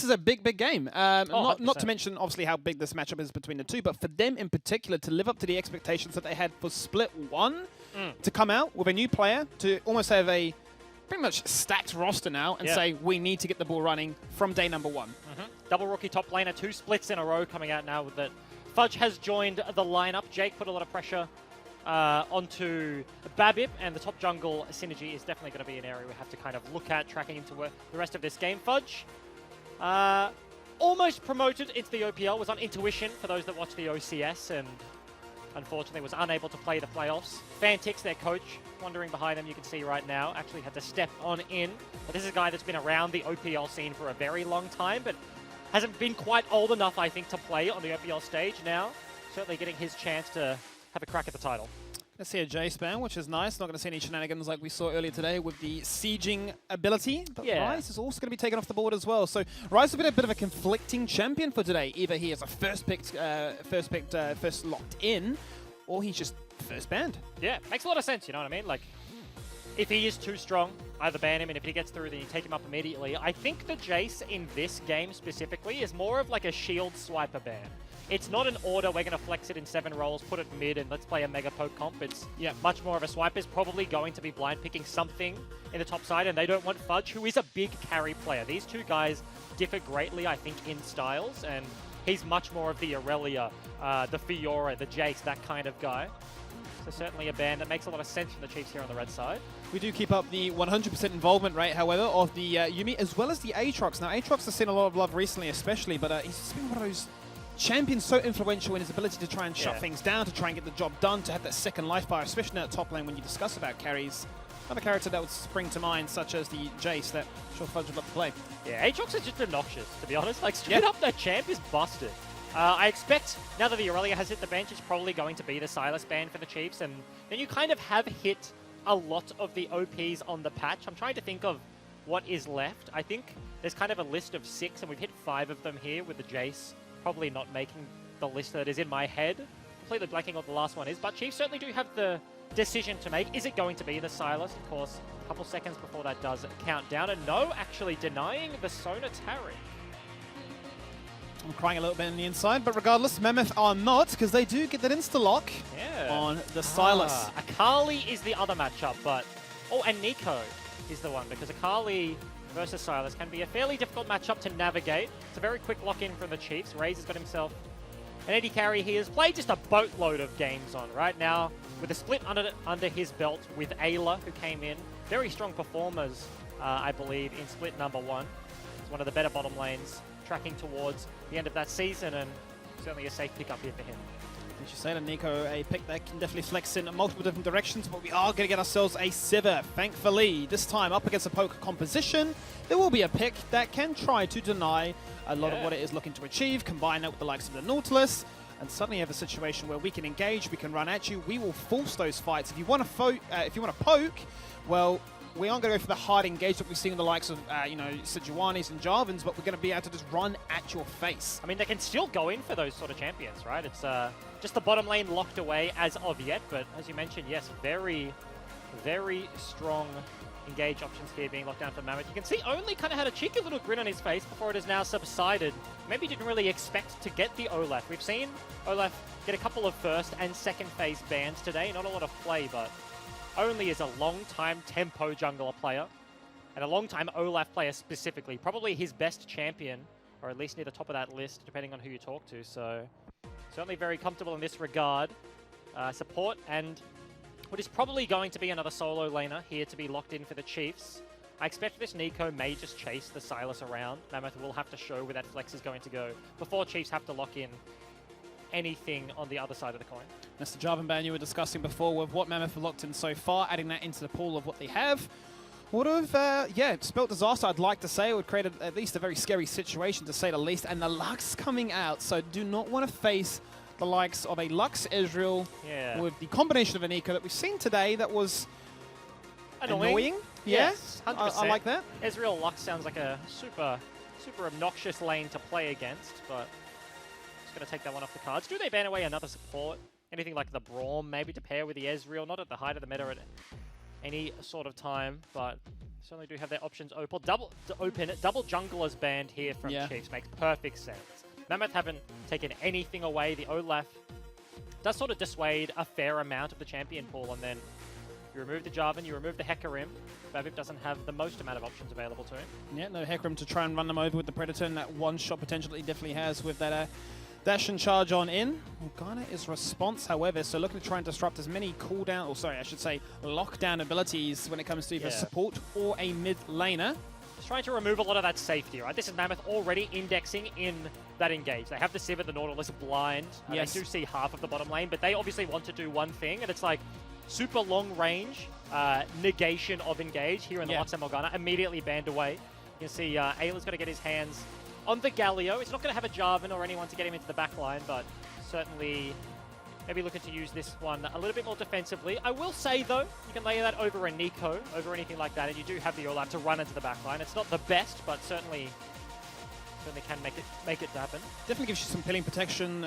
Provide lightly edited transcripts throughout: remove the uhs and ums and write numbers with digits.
this is a big, big game. Not to 100%. mention, obviously, how big this matchup is between the two, but for them in particular to live up to the expectations that they had for Split 1, to come out with a new player, to almost have a pretty much stacked roster now and say, we need to get the ball running from day number 1. Double rookie top laner, 2 splits in a row coming out now with that. Fudge has joined the lineup. Jake put a lot of pressure onto Babip, and the top jungle synergy is definitely going to be an area we have to kind of look at, tracking into the rest of this game. Fudge, almost promoted into the OPL, was on Intuition for those that watch the OCS, and unfortunately was unable to play the playoffs. Fantix, their coach, wandering behind them, you can see right now, actually had to step on in. But this is a guy that's been around the OPL scene for a very long time, but hasn't been quite old enough, I think, to play on the OPL stage now. Certainly getting his chance to have a crack at the title. Let's see a J spam, which is nice. Not going to see any shenanigans like we saw earlier today with the sieging ability. But Rise is also going to be taken off the board as well. So Rise has been a bit of a conflicting champion for today. Either he is a first locked in, or he's just first banned. Yeah, makes a lot of sense, you know what I mean? Like, if he is too strong, either ban him, and if he gets through, then you take him up immediately. I think the Jace in this game specifically is more of like a shield swiper ban. It's not an order, we're going to flex it in 7 rolls, put it mid, and let's play a mega poke comp. It's much more of a swipe. Is probably going to be blind picking something in the top side, and they don't want Fudge, who is a big carry player. These two guys differ greatly, I think, in styles, and he's much more of the Aurelia, the Fiora, the Jace, that kind of guy. So certainly a ban that makes a lot of sense from the Chiefs here on the red side. We do keep up the 100% involvement rate, however, of the Yuumi, as well as the Aatrox. Now, Aatrox has seen a lot of love recently, especially, but he's just been one of those champions so influential in his ability to try and shut things down, to try and get the job done, to have that second life bar, especially in that top lane when you discuss about carries. Another character that would spring to mind, such as the Jace, that sure Fudge would love to play. Yeah, Aatrox is just obnoxious, to be honest. Like, straight up, that champ is busted. I expect, now that the Aurelia has hit the bench, it's probably going to be the Sylas ban for the Chiefs, and then you kind of have hit a lot of the OPs on the patch. I'm trying to think of what is left. I think there's kind of a list of 6, and we've hit 5 of them here with the Jace. Probably not making the list that is in my head. Completely blanking what the last one is, but Chiefs certainly do have the decision to make. Is it going to be the Sylas? Of course, a couple seconds before that does count down, and no, actually denying the Sona Taric. I'm crying a little bit on the inside, but regardless, Mammoth are not, because they do get that insta-lock on the Sylas. Akali is the other matchup, but... Oh, and Nico is the one, because Akali versus Sylas can be a fairly difficult matchup to navigate. It's a very quick lock-in from the Chiefs. Raze has got himself an AD carry. He has played just a boatload of games on right now, with a split under his belt with Ayla, who came in. Very strong performers, I believe, in split number 1. It's one of the better bottom lanes, tracking towards the end of that season, and certainly a safe pickup here for him. As you say, Nico, a pick that can definitely flex in multiple different directions, but we are going to get ourselves a Sivir, thankfully. This time up against a poke composition, there will be a pick that can try to deny a lot of what it is looking to achieve, combine that with the likes of the Nautilus, and suddenly you have a situation where we can engage, we can run at you, we will force those fights. If you want to poke, well, we aren't going to go for the hard engage that we've seen in the likes of, Sejuani's and Jarvans, but we're going to be able to just run at your face. I mean, they can still go in for those sort of champions, right? It's just the bottom lane locked away as of yet, but as you mentioned, yes, very, very strong engage options here being locked down for Mammoth. You can see only kind of had a cheeky little grin on his face before it has now subsided. Maybe didn't really expect to get the Olaf. We've seen Olaf get a couple of first and second phase bans today. Not a lot of play, but only is a long-time tempo jungler player, and a long-time Olaf player specifically. Probably his best champion, or at least near the top of that list, depending on who you talk to. So certainly very comfortable in this regard. Support, and what is probably going to be another solo laner here to be locked in for the Chiefs. I expect this Nico may just chase the Sylas around. Mammoth will have to show where that flex is going to go before Chiefs have to lock in anything on the other side of the coin. That's the Jarvan ban you were discussing before with what Mammoth have locked in so far, adding that into the pool of what they have. Would have, spelt disaster, I'd like to say. It would create at least a very scary situation, to say the least. And the Lux coming out, so do not want to face the likes of a Lux Ezreal with the combination of an Eco that we've seen today that was annoying. Yes, 100%. I like that. Ezreal Lux sounds like a super obnoxious lane to play against, but just going to take that one off the cards. Do they ban away another support? Anything like the Braum, maybe to pair with the Ezreal? Not at the height of the meta at any sort of time, but Certainly do have their options open. Double junglers banned here from Chiefs makes perfect sense. Mammoth haven't taken anything away. The Olaf does sort of dissuade a fair amount of the champion pool, and then you remove the Jarvan, you remove the Hecarim. Babip doesn't have the most amount of options available to him. Yeah, no Hecarim to try and run them over with the Predator, and that one shot potential he definitely has with that dash and charge on in. Morgana is response, however, so looking to try and disrupt as many cooldown, or sorry, I should say lockdown abilities when it comes to either support or a mid laner. Just trying to remove a lot of that safety, right? This is Mammoth already indexing in that engage. They have the Civ at the Nautilus blind. They do see half of the bottom lane, but they obviously want to do one thing, and it's like super long range negation of engage here in the Lux and Morgana, immediately banned away. You can see Ayla's got to get his hands on the Galio. It's not going to have a Jarvan or anyone to get him into the back line, but certainly maybe looking to use this one a little bit more defensively. I will say, though, you can lay that over a Nico, over anything like that, and you do have the Olaf to run into the back line. It's not the best, but certainly can make it happen. Definitely gives you some pilling protection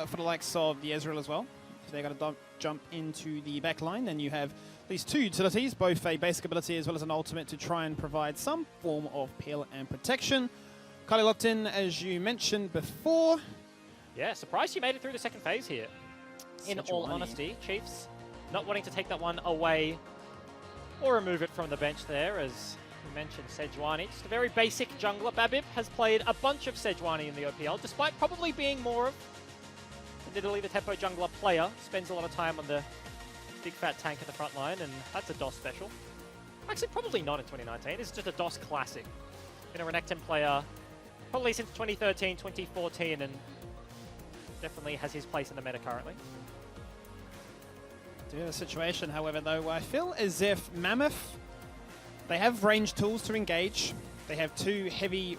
for the likes of the Ezreal as well. If they're going to jump into the back line, then you have these two utilities, both a basic ability as well as an ultimate, to try and provide some form of peel and protection. Kali locked in, as you mentioned before. Yeah, surprised you made it through the second phase here. In all honesty, Chiefs not wanting to take that one away or remove it from the bench there, as you mentioned, Sejuani. Just a very basic jungler. Babip has played a bunch of Sejuani in the OPL, despite probably being more of admittedly the tempo jungler player. Spends a lot of time on the big fat tank at the front line, and that's a DOS special. Actually, probably not in 2019. This is just a DOS classic. Been a Renekton player probably since 2013, 2014, and definitely has his place in the meta currently. Do have a situation, however, though, I feel as if Mammoth, they have range tools to engage. They have two heavy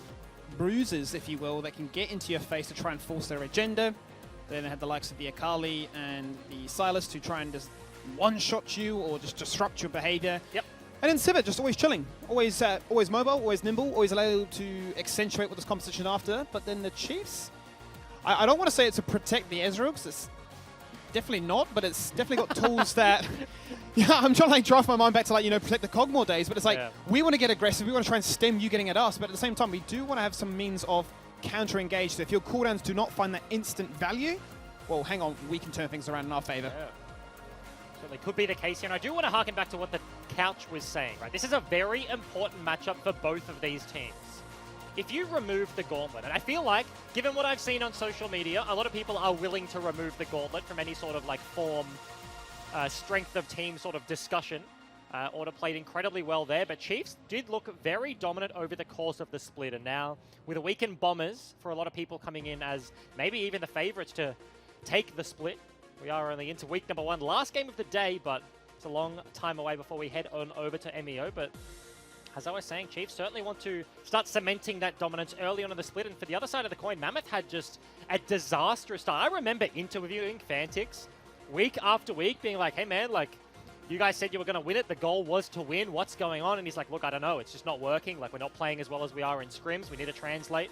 bruisers, if you will, that can get into your face to try and force their agenda. Then they have the likes of the Akali and the Silas to try and just one-shot you or just disrupt your behavior. Yep. And then Civet, just always chilling, always mobile, always nimble, always allowed to accentuate with this composition after. But then the Chiefs, I don't want to say it's to protect the Ezreal, because it's definitely not, but it's definitely got tools that, I'm trying to like draft my mind back to like, protect the Cogmore days, but it's like, we want to get aggressive, we want to try and stem you getting at us, but at the same time, we do want to have some means of counter-engage. So if your cooldowns do not find that instant value, well, hang on, we can turn things around in our favor. Yeah. Certainly could be the case here, and I do want to harken back to what the couch was saying, right? This is a very important matchup for both of these teams. If you remove the gauntlet, and I feel like, given what I've seen on social media, a lot of people are willing to remove the gauntlet from any sort of like form, strength of team sort of discussion. Order played incredibly well there, but Chiefs did look very dominant over the course of the split, and now with the weakened Bombers, for a lot of people coming in as maybe even the favorites to take the split. We are only into week number 1, last game of the day, but it's a long time away before we head on over to MEO. But as I was saying, Chiefs certainly want to start cementing that dominance early on in the split. And for the other side of the coin, Mammoth had just a disastrous start. I remember interviewing Fantix week after week, being like, hey man, like, you guys said you were going to win it. The goal was to win. What's going on? And he's like, look, I don't know. It's just not working. Like, we're not playing as well as we are in scrims. We need to translate.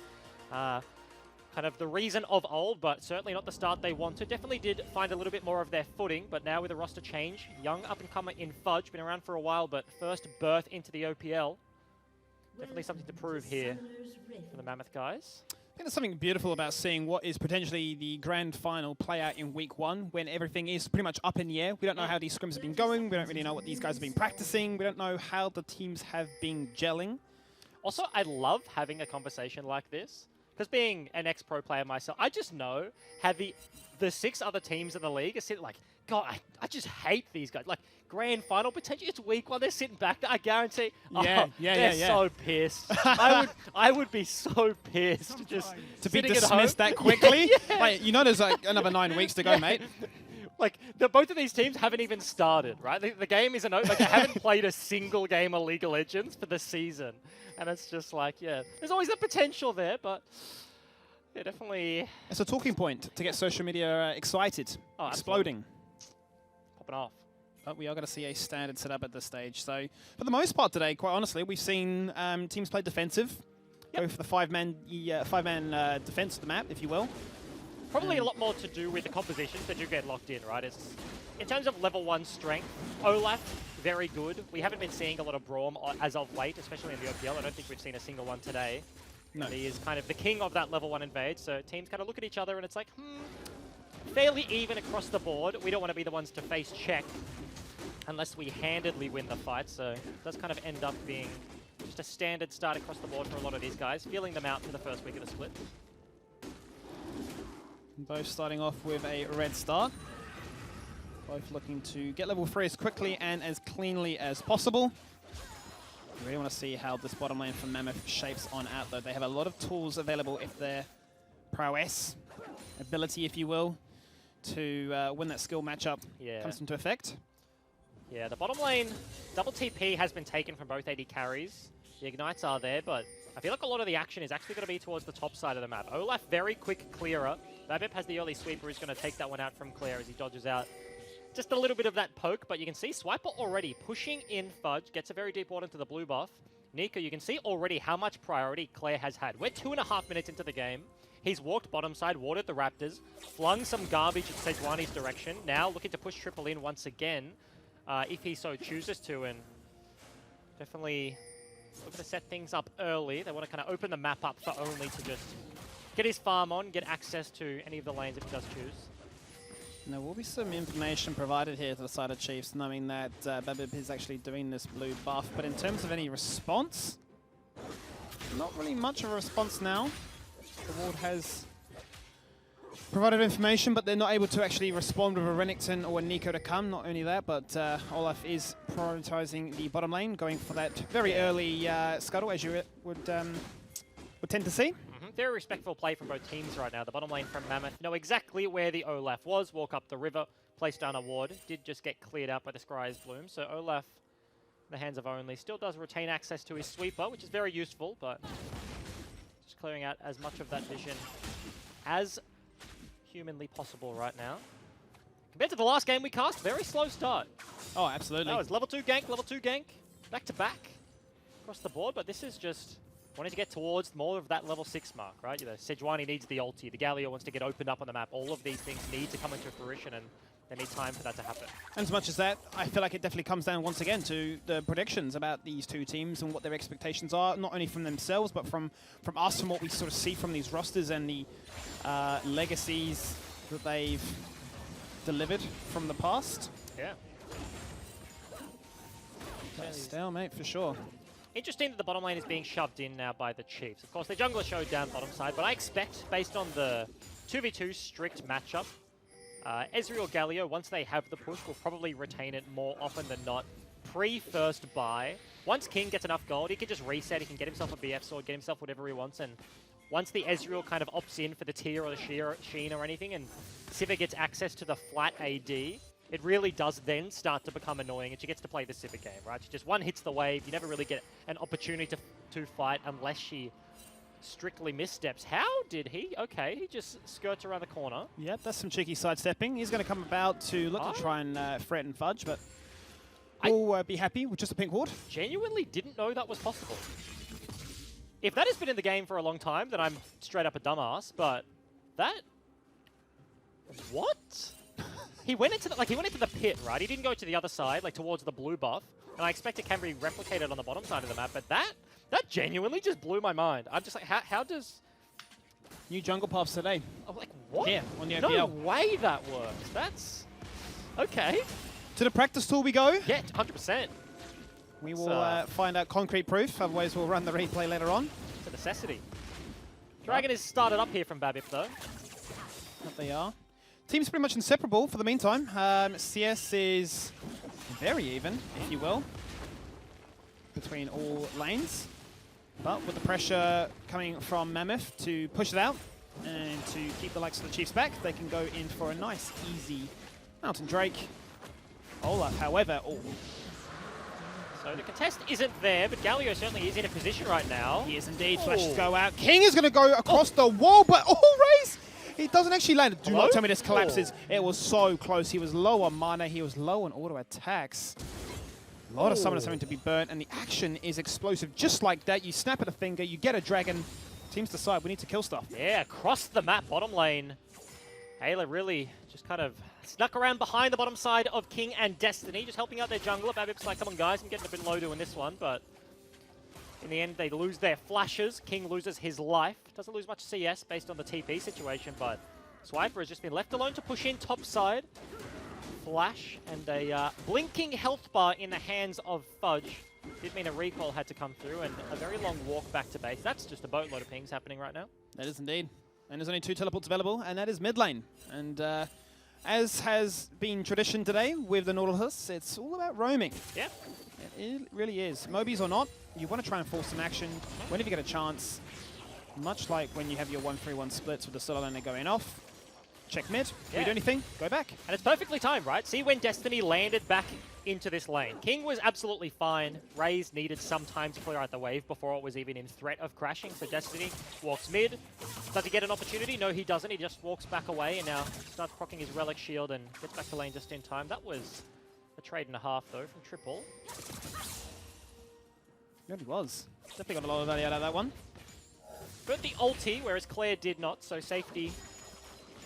Kind of the reason of old, but certainly not the start they wanted. Definitely did find a little bit more of their footing, but now with a roster change, young up-and-comer in Fudge, been around for a while, but first birth into the OPL. Definitely something to prove here for the Mammoth guys. I think there's something beautiful about seeing what is potentially the grand final play out in week 1, when everything is pretty much up in the air. We don't know how these scrims have been going. We don't really know what these guys have been practicing. We don't know how the teams have been gelling. Also, I love having a conversation like this, because being an ex-pro player myself, I just know how the 6 other teams in the league are sitting like, God, I just hate these guys. Like, grand final potential, it's week 1, they're sitting back. I guarantee. They're so pissed. I would be so pissed just to be dismissed that quickly. Like, there's like another 9 weeks to go, mate. Like, both of these teams haven't even started, right? The game isn't over. Like, they haven't played a single game of League of Legends for the season. And it's just like, there's always the potential there, but definitely. It's a talking point to get social media excited, exploding. Popping off. But we are going to see a standard setup at this stage. So, for the most part today, quite honestly, we've seen teams play defensive. Go for the five-man defense of the map, if you will. Probably a lot more to do with the compositions that you get locked in, right? It's in terms of level 1 strength, Olaf very good. We haven't been seeing a lot of Braum as of late, especially in the OPL. I don't think we've seen a single one today. No. And he is kind of the king of that level 1 invade, so teams kind of look at each other and it's like, fairly even across the board. We don't want to be the ones to face check unless we handedly win the fight, so it does kind of end up being just a standard start across the board for a lot of these guys, feeling them out for the first week of the split. Both starting off with a red start. Both looking to get level 3 as quickly and as cleanly as possible. I really want to see how this bottom lane from Mammoth shapes on out, though. They have a lot of tools available if their prowess, ability, if you will, to win that skill matchup comes into effect. Yeah, the bottom lane, double TP has been taken from both AD carries. The Ignites are there, but I feel like a lot of the action is actually going to be towards the top side of the map. Olaf, very quick clearer. Babip has the early sweeper, who's going to take that one out from Claire as he dodges out. Just a little bit of that poke, but you can see Swiper already pushing in Fudge, gets a very deep ward into the blue buff. Nico, you can see already how much priority Claire has had. We're 2.5 minutes into the game. He's walked bottom side, warded the Raptors, flung some garbage in Sejuani's direction. Now looking to push triple in once again, if he so chooses to, and definitely looking to set things up early. They want to kind of open the map up for Only to just get his farm on, get access to any of the lanes if he does choose. And there will be some information provided here to the side of Chiefs, knowing that Babip is actually doing this blue buff. But in terms of any response, not really much of a response now. The ward has provided information, but they're not able to actually respond with a Renekton or a Nico to come. Not only that, but Olaf is prioritizing the bottom lane, going for that very early scuttle, as you would tend to see. Very respectful play from both teams right now. The bottom lane from Mammoth know exactly where the Olaf was, walk up the river, place down a ward. Did just get cleared out by the Scry's Bloom. So Olaf, in the hands of Only, still does retain access to his sweeper, which is very useful, but just clearing out as much of that vision as humanly possible right now. Compared to the last game we cast, very slow start. Oh, absolutely. That was level 2 gank, back to back across the board, but this is just wanting to get towards more of that level 6 mark, right? You know, Sejuani needs the ulti, the Galio wants to get opened up on the map. All of these things need to come into fruition, and they need time for that to happen. And as much as that, I feel like it definitely comes down once again to the predictions about these two teams and what their expectations are, not only from themselves, but from us, from what we sort of see from these rosters and the legacies that they've delivered from the past. Yeah. Stalemate for sure. Interesting that the bottom lane is being shoved in now by the Chiefs. Of course, the jungler showed down bottom side, but I expect, based on the 2v2 strict matchup, Ezreal Galio, once they have the push, will probably retain it more often than not pre-first buy. Once King gets enough gold, he can just reset, he can get himself a BF sword, get himself whatever he wants, and once the Ezreal kind of opts in for the tier or the Sheen or anything, and Sivir gets access to the flat AD, it really does then start to become annoying, and she gets to play the Sivir game, right? She just one hits the wave, you never really get an opportunity to fight unless she strictly missteps. How did he? Okay, he just skirts around the corner. Yep, that's some cheeky sidestepping. He's going to come about to look to try and threaten Fudge, but we'll be happy with just a pink ward. Genuinely didn't know that was possible. If that has been in the game for a long time, then I'm straight up a dumbass, but that... What? He went into the pit, right? He didn't go to the other side, like towards the blue buff, and I expect it can be replicated on the bottom side of the map, but that genuinely just blew my mind. I'm just like, how does... New jungle paths today. I'm like, what? Here, on the OPL. No way that works. That's... Okay. To the practice tool we go. Yeah, 100%. We will find out concrete proof, otherwise we'll run the replay later on. It's a necessity. Dragon is started up here from Babip, though. That they are. Team's pretty much inseparable for the meantime. CS is very even, if you will, between all lanes. But with the pressure coming from Mammoth to push it out and to keep the likes of the Chiefs back, they can go in for a nice, easy Mountain Drake. Olaf, however... So the contest isn't there, but Galio certainly is in a position right now. He is indeed. Flashes go out. King is going to go across the wall, but Raze! He doesn't actually land. Do not tell me this collapses. It was so close. He was low on mana. He was low on auto attacks. A lot of summoners having to be burnt, and the action is explosive. Just like that, you snap at a finger, you get a dragon. Teams decide we need to kill stuff. Yeah, across the map, bottom lane. Ayla really just kind of snuck around behind the bottom side of King and Destiny, just helping out their jungler. Babip's like, come on guys, I'm getting a bit low doing this one, but in the end they lose their flashes. King loses his life. Doesn't lose much CS based on the TP situation, but Swiper has just been left alone to push in top side. Flash and a blinking health bar in the hands of Fudge. Did mean a recall had to come through and a very long walk back to base. That's just a boatload of pings happening right now. That is indeed. And there's only 2 teleports available, and that is mid lane. And as has been tradition today with the Nautilus, it's all about roaming. Yeah. It really is. Mobies or not, you want to try and force some action whenever you get a chance. Much like when you have your 1-3-1 splits with the solo laner going off. Check mid. Can you do anything? Go back. And it's perfectly timed, right? See when Destiny landed back into this lane. King was absolutely fine. Raze needed some time to clear out the wave before it was even in threat of crashing. So Destiny walks mid. Does he get an opportunity? No, he doesn't. He just walks back away and now starts proccing his Relic Shield and gets back to lane just in time. That was a trade and a half, though, from Triple. It really was. Definitely got a lot of value out of that one. Got the ulti, whereas Claire did not, so safety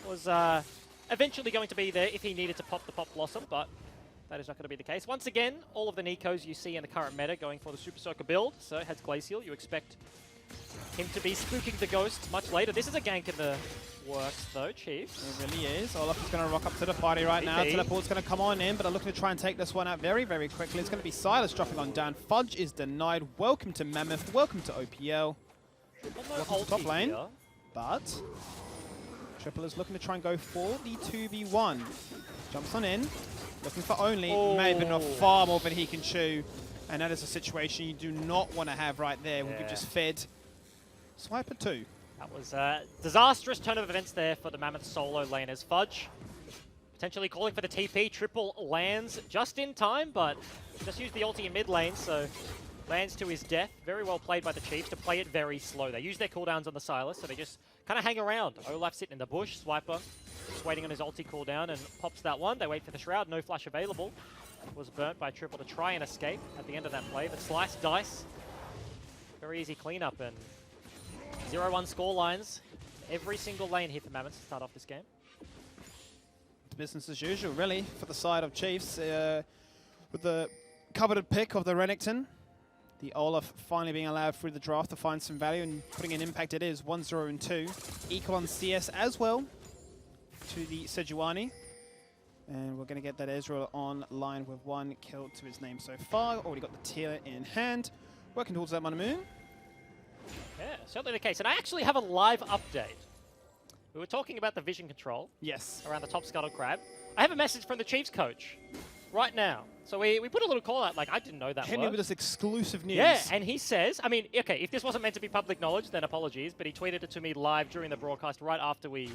was eventually going to be there if he needed to pop the Pop Blossom, but that is not going to be the case. Once again, all of the Nikos you see in the current meta going for the Super Soaker build, so it has Glacial. You expect him to be spooking the Ghost much later. This is a gank in the works, though, Chiefs. It really is. Olaf is going to rock up to the party right now. Teleport's going to come on in, but I'm looking to try and take this one out very, very quickly. It's going to be Silas dropping on down. Fudge is denied. Welcome to Mammoth. Welcome to OPL. Welcome to top lane. Here. But Triple is looking to try and go for the 2v1. Jumps on in. Looking for only. May have been far more than he can chew. And that is a situation you do not want to have right there. Yeah. We've just fed Swiper 2. That was a disastrous turn of events there for the Mammoth solo laners. Fudge potentially calling for the TP. Triple lands just in time, but just used the ulti in mid lane, so lands to his death. Very well played by the Chiefs to play it very slow. They use their cooldowns on the Silas, so they just kind of hang around. Olaf sitting in the bush. Swiper just waiting on his ulti cooldown and pops that one. They wait for the Shroud. No flash available. Was burnt by Triple to try and escape at the end of that play. But Slice Dice. Very easy cleanup and 0-1 score lines. Every single lane here for Mammoth to start off this game. Business as usual, really, for the side of Chiefs. With the coveted pick of the Renekton. The Olaf finally being allowed through the draft to find some value and putting an impact it is. 1-0 and 2. Equal on CS as well to the Sejuani. And we're going to get that Ezreal online with 1 kill to his name so far. Already got the tier in hand. Working towards that Moon. Yeah, certainly the case. And I actually have a live update. We were talking about the vision control. Yes. Around the top scuttle crab. I have a message from the Chiefs coach right now. So we put a little call out, like, I didn't know that Henry with this exclusive news. Yeah, and he says, I mean, okay, if this wasn't meant to be public knowledge, then apologies, but he tweeted it to me live during the broadcast right after we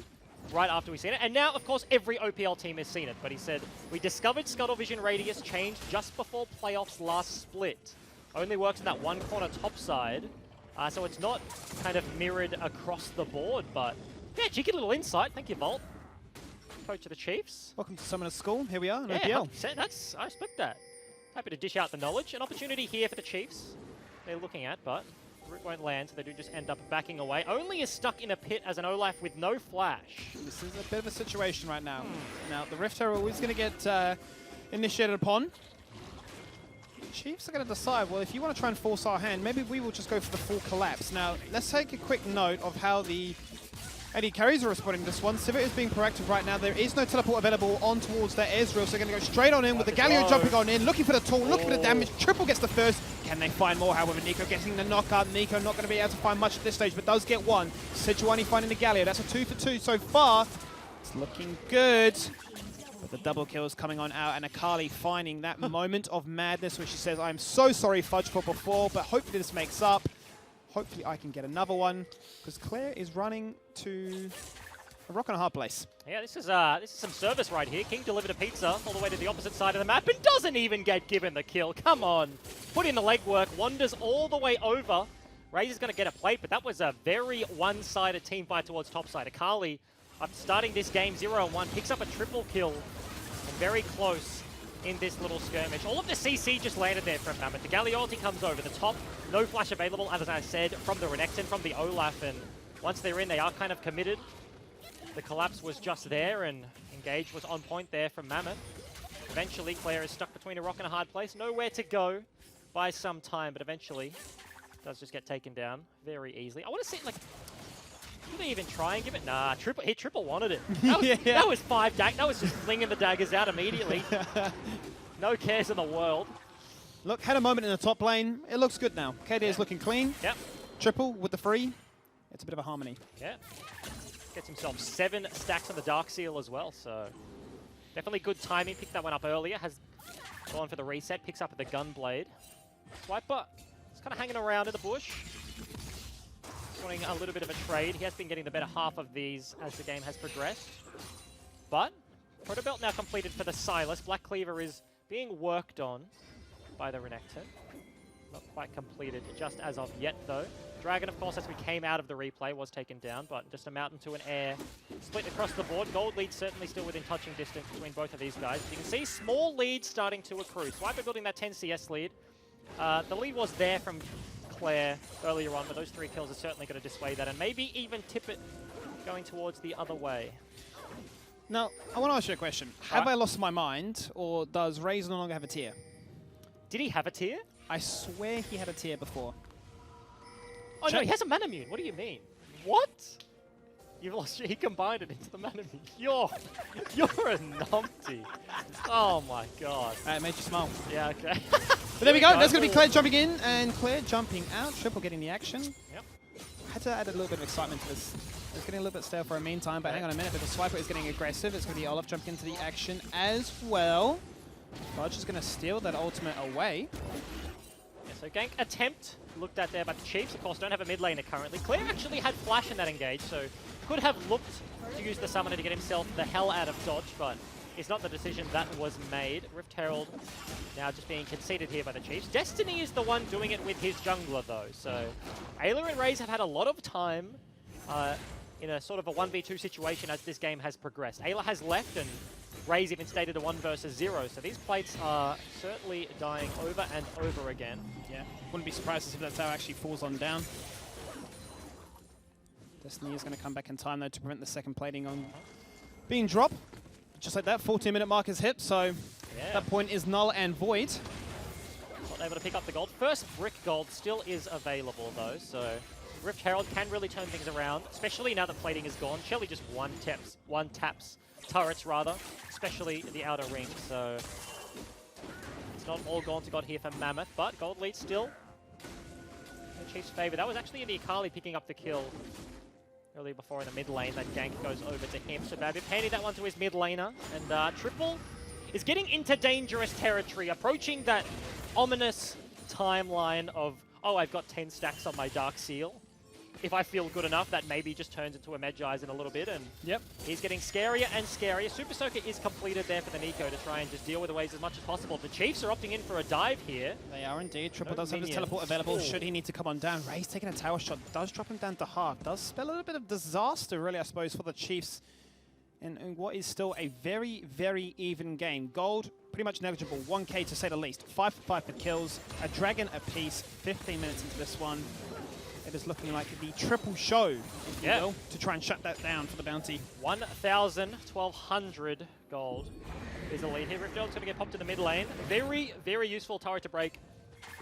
seen it. And now, of course, every OPL team has seen it. But he said, we discovered scuttle vision radius changed just before playoffs last split. Only works in that one corner top side. So it's not kind of mirrored across the board, but yeah, cheeky little insight. Thank you, Volt. Coach of the Chiefs. Welcome to Summoner's School. Here we are in OPL. OPL. I respect that. Happy to dish out the knowledge. An opportunity here for the Chiefs they're looking at, but root won't land, so they do just end up backing away. Only is stuck in a pit as an Olaf with no flash. This is a bit of a situation right now. Now, the Rift Herald is going to get initiated upon. Chiefs are going to decide, well, if you want to try and force our hand, maybe we will just go for the full collapse. Now, let's take a quick note of how the AD carries are responding to this one. Sivir is being proactive right now. There is no teleport available on towards their Ezreal, so they're going to go straight on in with the Galio jumping on in, looking for the tool, looking for the damage. Triple gets the first. Can they find more? However, Nico getting the knockup. Nico not going to be able to find much at this stage, but does get one. Sejuani finding the Galio. That's a 2 for 2 so far. It's looking good. But the double kill is coming on out, and Akali finding that moment of madness where she says, I'm so sorry, Fudge, for before, but hopefully this makes up. Hopefully I can get another one, because Claire is running to a rock and a hard place. Yeah, this is some service right here. King delivered a pizza all the way to the opposite side of the map and doesn't even get given the kill. Come on. Put in the legwork, wanders all the way over. Raze is going to get a plate, but that was a very one-sided team fight towards topside. Akali, after starting this game 0-1, picks up a triple kill and very close in this little skirmish. All of the CC just landed there from Mammoth. The Galliolti comes over the top. No flash available, as I said, from the Renekton, from the Olaf, and once they're in, they are kind of committed. The collapse was just there, and engage was on point there from Mammoth. Eventually, Claire is stuck between a rock and a hard place. Nowhere to go by some time, but eventually does just get taken down very easily. I want to see, like, did they even try and give it? Nah, Triple wanted it. That was 5 daggers. That was just flinging the daggers out immediately. No cares in the world. Look, had a moment in the top lane. It looks good now. KD is looking clean. Yep. Triple with the free. It's a bit of a harmony. Yeah. Gets himself 7 stacks on the Dark Seal as well, so definitely good timing. Picked that one up earlier. Has gone for the reset. Picks up the Gunblade. Swiper is kind of hanging around in the bush. Wanting a little bit of a trade. He has been getting the better half of these as the game has progressed. But Proto Belt now completed for the Silas. Black Cleaver is being worked on by the Renekton. Not quite completed just as of yet, though. Dragon, of course, as we came out of the replay, was taken down, but just a mountain to an air. Split across the board. Gold lead certainly still within touching distance between both of these guys. You can see small leads starting to accrue. Swiper building that 10 CS lead. The lead was there from Claire earlier on, but those 3 kills are certainly going to dissuade that and maybe even tip it going towards the other way. Now, I want to ask you a question. Have I lost my mind, or does Raze no longer have a tier? Did he have a tier? I swear he had a tier before. Oh no, he has a Manamune. What do you mean? What? You've lost. He combined it into the Manamune. You're a numpty. Oh my god. It made you smile. Yeah. Okay. But there we go. That's going to be Claire jumping in and Claire jumping out. Triple getting the action. Yep. Had to add a little bit of excitement to this. It's getting a little bit stale for a meantime, but hang on a minute. But the Swiper is getting aggressive. It's going to be Olaf jumping into the action as well. Fudge is going to steal that ultimate away. Yeah, so gank attempt looked at there by the Chiefs. Of course, don't have a mid laner currently. Claire actually had flash in that engage, so could have looked to use the summoner to get himself the hell out of dodge, but it's not the decision that was made. Rift Herald now just being conceded here by the Chiefs. Destiny is the one doing it with his jungler, though. So Ayla and Raze have had a lot of time in a sort of a 1v2 situation as this game has progressed. Ayla has left, and Raze even stated a 1 versus 0. So these plates are certainly dying over and over again. Yeah, wouldn't be surprised if that tower actually falls on down. Destiny is going to come back in time, though, to prevent the second plating on being dropped. Just like that, 14-minute mark is hit, so that point is null and void. Not able to pick up the gold. First brick gold still is available, though, so Rift Herald can really turn things around, especially now that plating is gone. Shelly just one taps turrets, rather, especially the outer ring, so it's not all gone to God here for Mammoth, but gold lead still in the Chiefs' favor. That was actually the Akali picking up the kill earlier before in the mid lane. That gank goes over to him. So Babip handing that one to his mid laner. And Triple is getting into dangerous territory, approaching that ominous timeline of, oh, I've got 10 stacks on my Dark Seal. If I feel good enough, that maybe just turns into a Medjai's in a little bit. And he's getting scarier and scarier. Super Soaker is completed there for the Nico to try and just deal with the waves as much as possible. The Chiefs are opting in for a dive here. They are indeed. Triple does have his teleport available should he need to come on down. Raze taking a tower shot. Does drop him down to half. Does spell a little bit of disaster, really, I suppose, for the Chiefs in what is still a very, very even game. Gold, pretty much negligible. 1k to say the least. 5 for 5 for kills. A dragon apiece. 15 minutes into this one. It is looking like the triple show, if you will, to try and shut that down for the bounty. 1,000, 1,200 gold is the lead here. Rift Herald's going to get popped in the mid lane. Very, very useful turret to break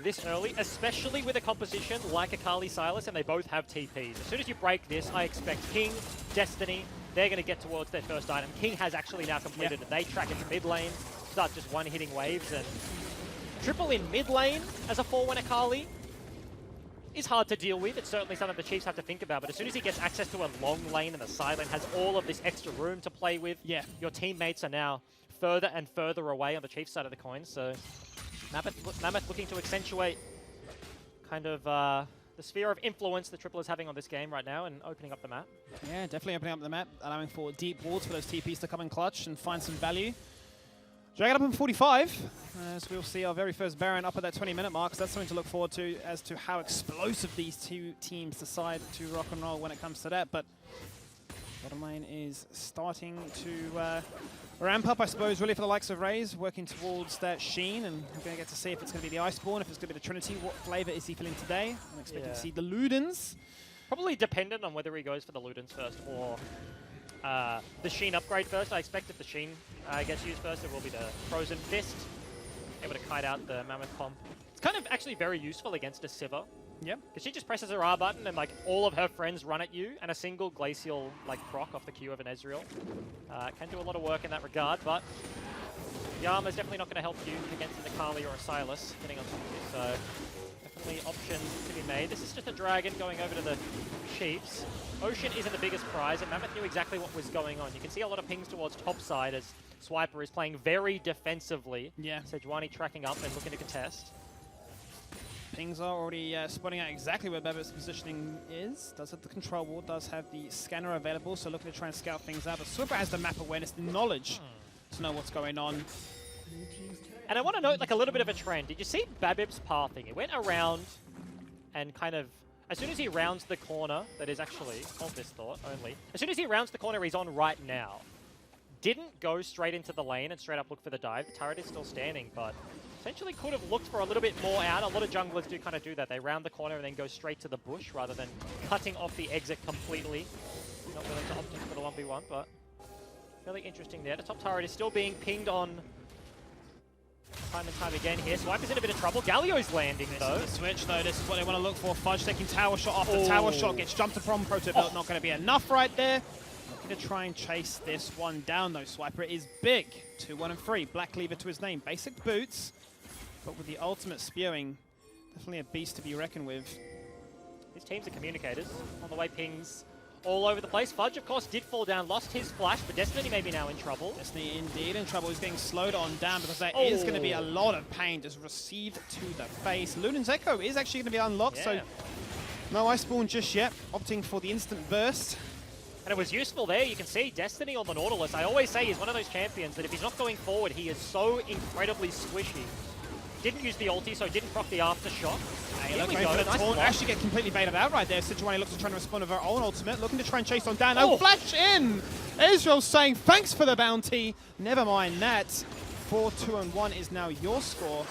this early, especially with a composition like Akali Silas, and they both have TPs. As soon as you break this, I expect King, Destiny, they're going to get towards their first item. King has actually now completed it. They track into mid lane, start just one-hitting waves, and Triple in mid lane as a 4-1 Akali is hard to deal with. It's certainly something the Chiefs have to think about, but as soon as he gets access to a long lane and the side lane has all of this extra room to play with, your teammates are now further and further away on the Chiefs side of the coin, so Mammoth looking to accentuate kind of the sphere of influence that Triple is having on this game right now and opening up the map. Yeah, definitely opening up the map, allowing for deep walls for those TPs to come in clutch and find some value. Drag it up in 45, as we'll see our very first Baron up at that 20-minute mark. So that's something to look forward to as to how explosive these two teams decide to rock and roll when it comes to that. But bottom lane is starting to ramp up, I suppose, really for the likes of Raze, working towards that Sheen. And we're going to get to see if it's going to be the Iceborne, if it's going to be the Trinity. What flavor is he feeling today? I'm expecting to see the Ludens. Probably dependent on whether he goes for the Ludens first or the Sheen upgrade first. I expect if the Sheen gets used first, it will be the Frozen Fist. Able to kite out the Mammoth comp. It's kind of actually very useful against a Sivir. Yep. Because she just presses her R button and like all of her friends run at you, and a single glacial like proc off the Q of an Ezreal. Can do a lot of work in that regard, but Yama's definitely not going to help you against an Akali or a Sylas getting on top of you, so definitely options to be made. This is just a dragon going over to the Chiefs. Ocean isn't the biggest prize, and Mammoth knew exactly what was going on. You can see a lot of pings towards top side as Swiper is playing very defensively. Yeah. Sejuani tracking up and looking to contest. Pings are already spotting out exactly where Babbitt's positioning is. Does have the control wall, does have the scanner available, so looking to try and scout things out. But Swiper has the map awareness, the knowledge to know what's going on. And I want to note like a little bit of a trend. Did you see Babib's pathing? It went around and kind of, as soon as he rounds the corner, that is actually, hold this thought only, as soon as he rounds the corner he's on right now, didn't go straight into the lane and straight up look for the dive. The turret is still standing, but essentially could have looked for a little bit more out. A lot of junglers do kind of do that. They round the corner and then go straight to the bush rather than cutting off the exit completely. Not willing to opt in for the 1v1, but really interesting there. The top turret is still being pinged on time and time again here. Swiper's in a bit of trouble. Galio's landing though. This is the switch though, this is what they want to look for. Fudge taking tower shot after tower shot, gets jumped from Proto Belt, not going to be enough right there. Looking to try and chase this one down though. Swiper is big, 2-1 and 3. Black Cleaver to his name, basic boots, but with the ultimate spewing, definitely a beast to be reckoned with. These teams are communicators. On the way pings all over the place. Fudge, of course, did fall down, lost his flash, but Destiny may be now in trouble. Destiny indeed in trouble. He's getting slowed on down because there is going to be a lot of pain just received to the face. Lunan's Echo is actually going to be unlocked, so no Iceborne just yet. Opting for the instant burst. And it was useful there. You can see Destiny on the Nautilus. I always say he's one of those champions that if he's not going forward, he is so incredibly squishy. Didn't use the ulti, so didn't proc the aftershock. Hey, look, going for the taunt. Actually get completely baited out right there. Sejuani looks to try and respond with her own ultimate, looking to try and chase on down. Oh, flash in! Israel saying thanks for the bounty. Never mind that. 4-2-1 is now your score.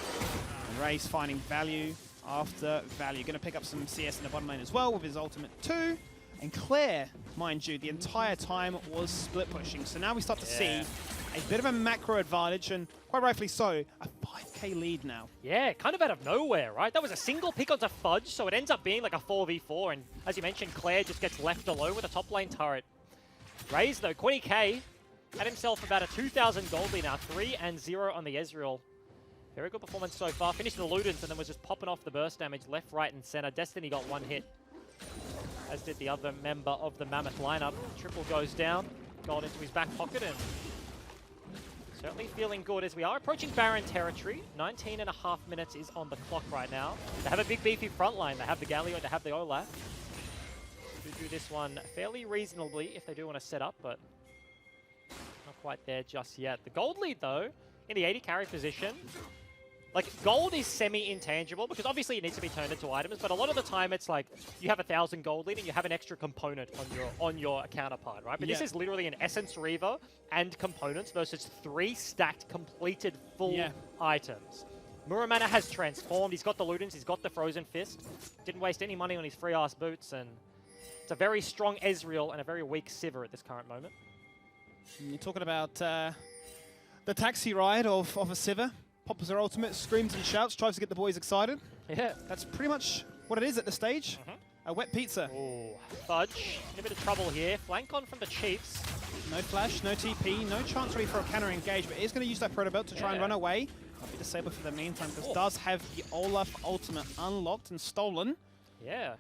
And Ray's finding value after value. Going to pick up some CS in the bottom lane as well with his ultimate 2. And Claire, mind you, the entire time was split pushing. So now we start to see a bit of a macro advantage, and quite rightfully so, a 5k lead now. Yeah, kind of out of nowhere, right? That was a single pick onto Fudge, so it ends up being like a 4v4, and as you mentioned, Claire just gets left alone with a top lane turret. Raze, though, 20k, had himself about a 2,000 gold lead now, 3-0 on the Ezreal. Very good performance so far. Finished the Ludens and then was just popping off the burst damage left, right, and center. Destiny got one hit, as did the other member of the Mammoth lineup. Triple goes down, gold into his back pocket, and certainly feeling good as we are approaching Baron territory. 19.5 minutes is on the clock right now. They have a big beefy front line. They have the Galio, they have the Olaf. To do this one fairly reasonably if they do want to set up, but not quite there just yet. The gold lead though, in the 80 carry position. Like, gold is semi-intangible because obviously it needs to be turned into items, but a lot of the time it's like you have 1,000 gold lead and you have an extra component on your counterpart, right? But this is literally an Essence Reaver and components versus 3 stacked, completed full items. Muramana has transformed. He's got the Ludens, he's got the Frozen Fist. Didn't waste any money on his free-ass boots, and it's a very strong Ezreal and a very weak Sivir at this current moment. And you're talking about the taxi ride of a Sivir. Pops her ultimate, screams and shouts, tries to get the boys excited. Yeah. That's pretty much what it is at this stage. A wet pizza. Oh, Fudge in a bit of trouble here. Flank on from the Chiefs. No flash, no TP, no chance really for a counter engage, but is going to use that Proto Belt to try and run away. I'll be disabled for the meantime because does have the Olaf ultimate unlocked and stolen. Yeah.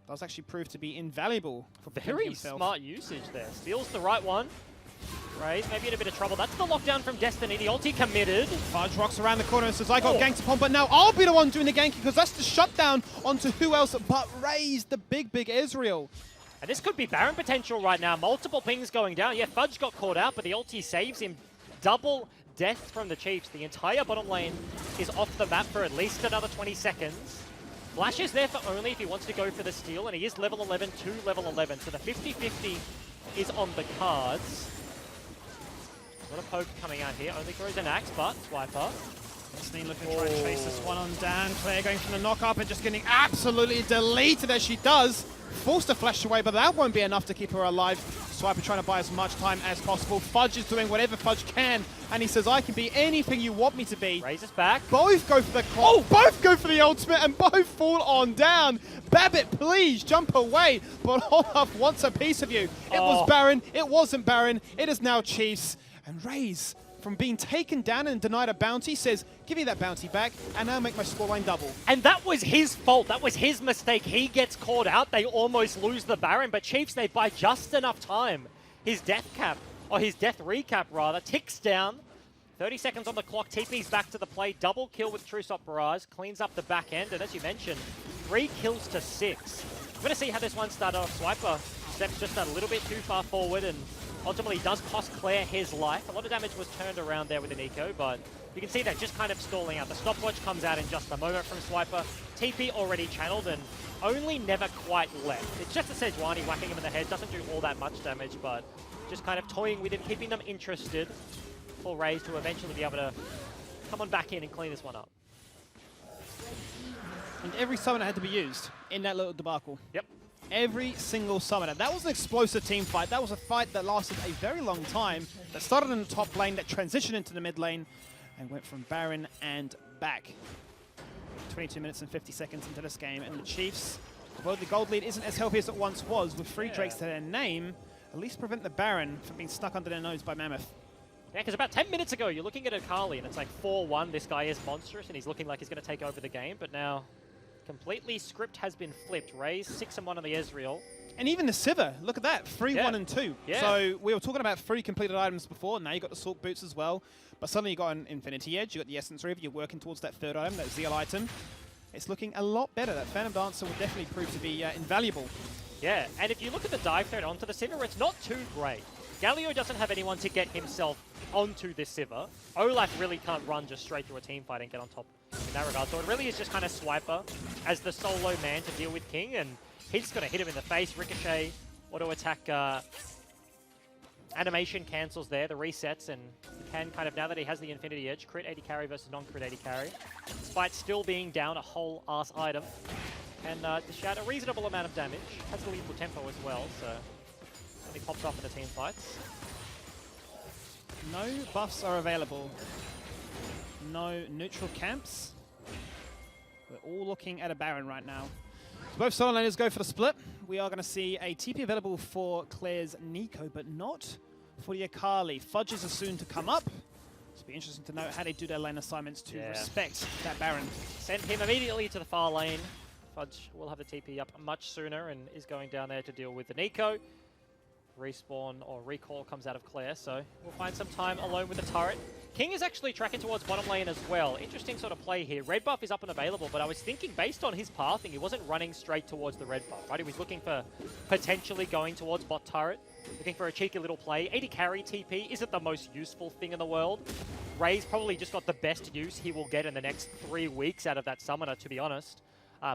Does actually prove to be invaluable for very smart usage there. Steals the right one. Raze maybe in a bit of trouble. That's the lockdown from Destiny. The ulti committed. Fudge rocks around the corner and says, I got ganked upon, but now I'll be the one doing the ganking because that's the shutdown onto who else but Raze, the big Ezreal. And this could be Baron potential right now. Multiple pings going down. Yeah, Fudge got caught out, but the ulti saves him. Double death from the Chiefs. The entire bottom lane is off the map for at least another 20 seconds. Flash is there for only if he wants to go for the steal, and he is level 11 to level 11. So the 50-50 is on the cards. Not a poke coming out here, only throws an axe, but Swiper. Destiny looking to try and chase this one on down. Claire going from the knock up and just getting absolutely deleted as she does. Forced to flash away, but that won't be enough to keep her alive. Swiper trying to buy as much time as possible. Fudge is doing whatever Fudge can, and he says, I can be anything you want me to be. Raises back. Both go for the clock. Oh, both go for the ultimate, and both fall on down. Babbitt, please jump away, but Olaf wants a piece of you. It was Baron. It wasn't Baron. It is now Chiefs. And Raze, from being taken down and denied a bounty, says, give me that bounty back, and I'll make my scoreline double. And that was his fault. That was his mistake. He gets caught out. They almost lose the Baron, but Chiefs, they buy just enough time. His death cap, or his death recap rather, ticks down. 30 seconds on the clock. TP's back to the play. Double kill with Trusop Barrage. Cleans up the back end, and as you mentioned, 3 kills to 6. We're going to see how this one started off. Swiper steps just a little bit too far forward and ultimately does cost Claire his life. A lot of damage was turned around there with an eco, but you can see that just kind of stalling out. The stopwatch comes out in just a moment from Swiper. TP already channeled and only never quite left. It's just a Sejuani whacking him in the head. Doesn't do all that much damage, but just kind of toying with him, keeping them interested for Raze to eventually be able to come on back in and clean this one up. And every summoner had to be used in that little debacle. Yep. Every single summoner. That was an explosive team fight. That was a fight that lasted a very long time, that started in the top lane, that transitioned into the mid lane, and went from Baron and back. 22 minutes and 50 seconds into this game, and the Chiefs, although the gold lead isn't as healthy as it once was, with 3 Drakes to their name, at least prevent the Baron from being stuck under their nose by Mammoth. Yeah, because about 10 minutes ago, you're looking at Akali, and it's like 4-1. This guy is monstrous, and he's looking like he's going to take over the game, but now completely script has been flipped. Raze 6-1 on the Ezreal. And even the Sivir, look at that, 3, 1, and 2. Yeah. So we were talking about 3 completed items before, now you got the Sork Boots as well, but suddenly you got an Infinity Edge, you got the Essence River, you're working towards that 3rd item, that Zeal item. It's looking a lot better. That Phantom Dancer will definitely prove to be invaluable. Yeah, and if you look at the dive threat onto the Sivir, it's not too great. Galio doesn't have anyone to get himself onto this Sivir. Olaf really can't run just straight through a team fight and get on top in that regard. So it really is just kind of Swiper as the solo man to deal with King, and he's just going to hit him in the face. Ricochet, auto attack, animation cancels there, the resets, and he can kind of, now that he has the Infinity Edge, crit 80 carry versus non-crit 80 carry, despite still being down a whole ass item. And dish out a reasonable amount of damage. Has a lethal tempo as well, so he pops off in the team fights. No buffs are available. No neutral camps. We're all looking at a Baron right now. So both solo laners go for the split. We are going to see a TP available for Claire's Nico, but not for the Akali. Fudges are soon to come up. It'll be interesting to know how they do their lane assignments to respect that Baron. Send him immediately to the far lane. Fudge will have the TP up much sooner and is going down there to deal with the Nico. Respawn or recall comes out of Claire, so we'll find some time alone with the turret. King is actually tracking towards bottom lane as well. Interesting sort of play here. Red buff is up and available, but I was thinking based on his pathing, he wasn't running straight towards the red buff, right? He was looking for potentially going towards bot turret, looking for a cheeky little play. 80 carry TP isn't the most useful thing in the world. Ray's probably just got the best use he will get in the next 3 weeks out of that summoner, to be honest.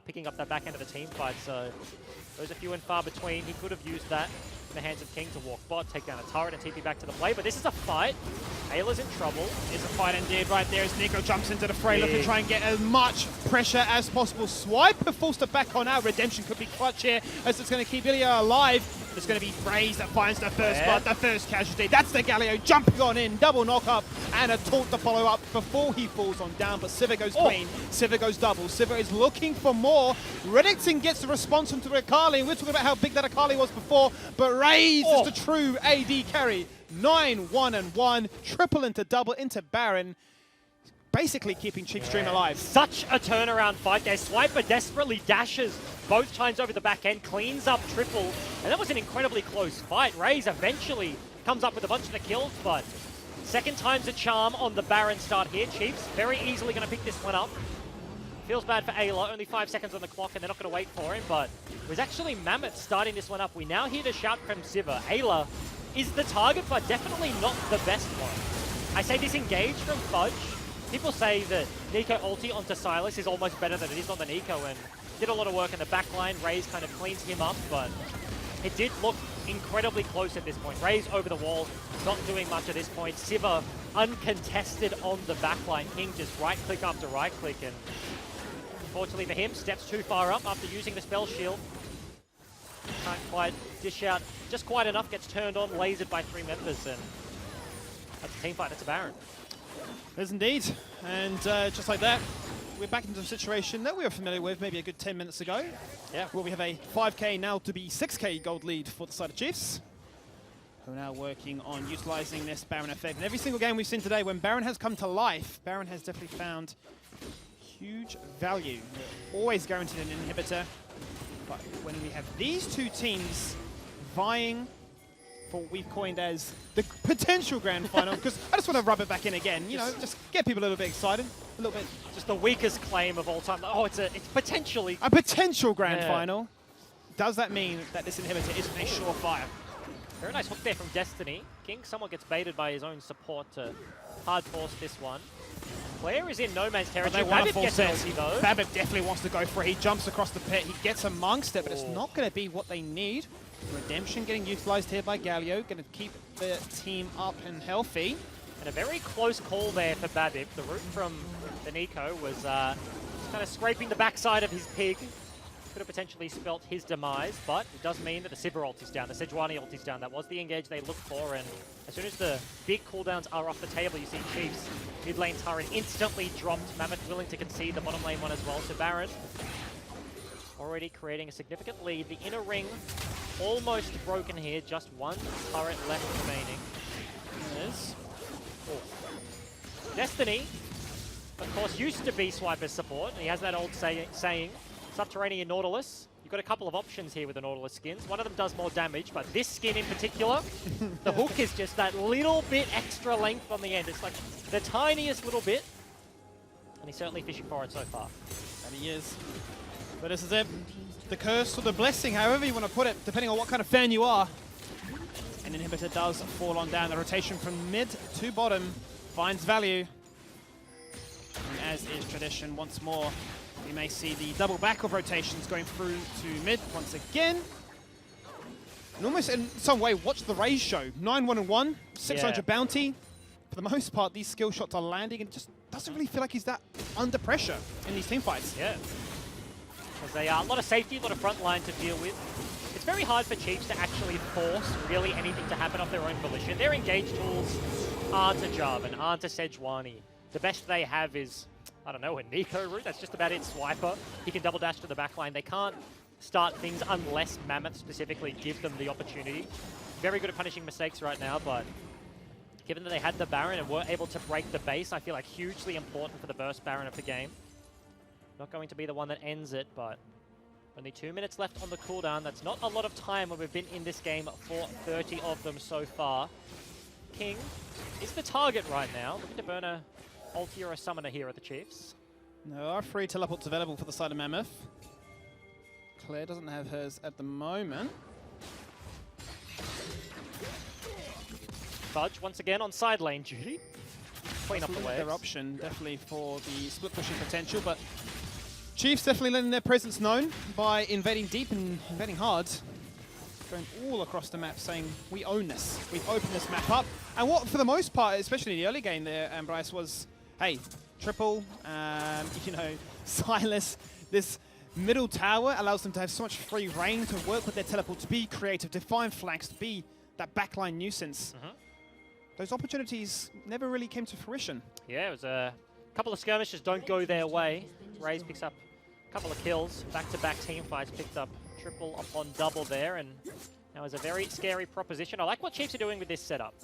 Picking up that back end of the team fight, so those are few and far between. He could have used that in the hands of King to walk bot, take down a turret and TP back to the play, but this is a fight. Ayla's in trouble. It's a fight indeed right there as Nico jumps into the fray, looking to try and get as much pressure as possible. Swiper forced it back on out. Redemption could be clutch here as it's going to keep Ilya alive. There's going to be Raze that finds the first blood, the first casualty. That's the Galio jumping on in, double knock up, and a taunt to follow up before he falls on down, but Sivir goes clean. Sivir goes double. Sivir is looking for more. Reddington gets the response from Akali, and we're talking about how big that Akali was before, but Raze is the true AD carry. 9, 1, and 1, triple into double into Baron, basically keeping Chief's dream alive. Such a turnaround fight there. Swiper desperately dashes both times over the back end, cleans up triple, and that was an incredibly close fight. Raze eventually comes up with a bunch of the kills, but second time's a charm on the Baron start here. Chiefs very easily going to pick this one up. Feels bad for Ayla, only 5 seconds on the clock and they're not going to wait for him, but it was actually Mammoth starting this one up. We now hear the shout from Sivir. Ayla is the target, but definitely not the best one. I say disengage from Fudge. People say that Nico ulti onto Sylas is almost better than it is on the Nico, and did a lot of work in the backline. Raze kind of cleans him up, but it did look incredibly close at this point. Raze over the wall, not doing much at this point. Sivir uncontested on the backline. King just right-click after right-click, and unfortunately for him, steps too far up after using the spell shield. Can't quite dish out just quite enough, gets turned on, lasered by 3 members, and that's a team fight, it's a Baron. It is indeed. And just like that, we're back into a situation that we were familiar with maybe a good 10 minutes ago. Yeah. Where we have a 5k now to be 6k gold lead for the side of Chiefs, who are now working on utilizing this Baron effect. And every single game we've seen today, when Baron has come to life, Baron has definitely found huge value. They're always guaranteed an inhibitor. But when we have these two teams vying for what we've coined as the potential grand final, because I just want to rub it back in again, you know, just get people a little bit excited, a little bit. Just the weakest claim of all time. Oh, it's potentially A potential grand final. Does that mean that this inhibitor isn't a surefire? Very nice hook there from Destiny. King somewhat gets baited by his own support to hard force this one. Claire is in no man's territory. Babip gets an ulti though. Babip definitely wants to go for it. He jumps across the pit. He gets amongst it, but it's not going to be what they need. Redemption getting utilized here by Galio. Going to keep the team up and healthy. And a very close call there for Babip. The route from the Nico was kind of scraping the backside of his pig. Could have potentially spelt his demise, but it does mean that the Sivir ult is down, the Sejuani ult is down. That was the engage they looked for, and as soon as the big cooldowns are off the table, you see Chiefs mid lane turret instantly dropped. Mammoth willing to concede the bottom lane one as well. So Baron already creating a significant lead. The inner ring almost broken here, just one turret left remaining. There it is. Destiny, of course, used to be Swiper's support, and he has that old saying, Subterranean Nautilus. You've got a couple of options here with the Nautilus skins. One of them does more damage, but this skin in particular, the hook is just that little bit extra length on the end. It's like the tiniest little bit, and he's certainly fishing for it so far. And he is. But this is it. The curse or the blessing, however you want to put it, depending on what kind of fan you are. An inhibitor does fall on down. The rotation from mid to bottom finds value. And as is tradition, once more, we may see the double back of rotations going through to mid once again. And almost in some way, watch the Raze show. 9-1-1, 600 bounty. For the most part, these skill shots are landing, and it just doesn't really feel like he's that under pressure in these team fights. Yeah. There's a lot of safety, a lot of front line to deal with. It's very hard for Chiefs to actually force really anything to happen off their own volition. Their engage tools aren't a Jarvan, aren't a Sejuani. The best they have is, I don't know, a Nico route. That's just about it. Swiper. He can double dash to the back line. They can't start things unless Mammoth specifically give them the opportunity. Very good at punishing mistakes right now, but given that they had the Baron and were able to break the base, I feel like hugely important for the burst Baron of the game. Not going to be the one that ends it, but only 2 minutes left on the cooldown. That's not a lot of time when we've been in this game for 30 of them so far. King is the target right now. Looking to burn a ulti or a summoner here at the Chiefs. There are 3 teleports available for the side of Mammoth. Claire doesn't have hers at the moment. Fudge once again on side lane duty. Clean up the waves. Their option definitely for the split pushing potential, but Chiefs definitely letting their presence known by invading deep and invading hard. Going all across the map saying, we own this. We've opened this map up. And what, for the most part, especially in the early game there, Bryce, was, hey, triple, you know, Silas, this middle tower allows them to have so much free reign to work with their teleport, to be creative, to find flanks, to be that backline nuisance. Those opportunities never really came to fruition. Yeah, it was a couple of skirmishes don't go their way. Raze picks up a couple of kills. Back-to-back team fights picked up triple upon double there, and now is a very scary proposition. I like what Chiefs are doing with this setup.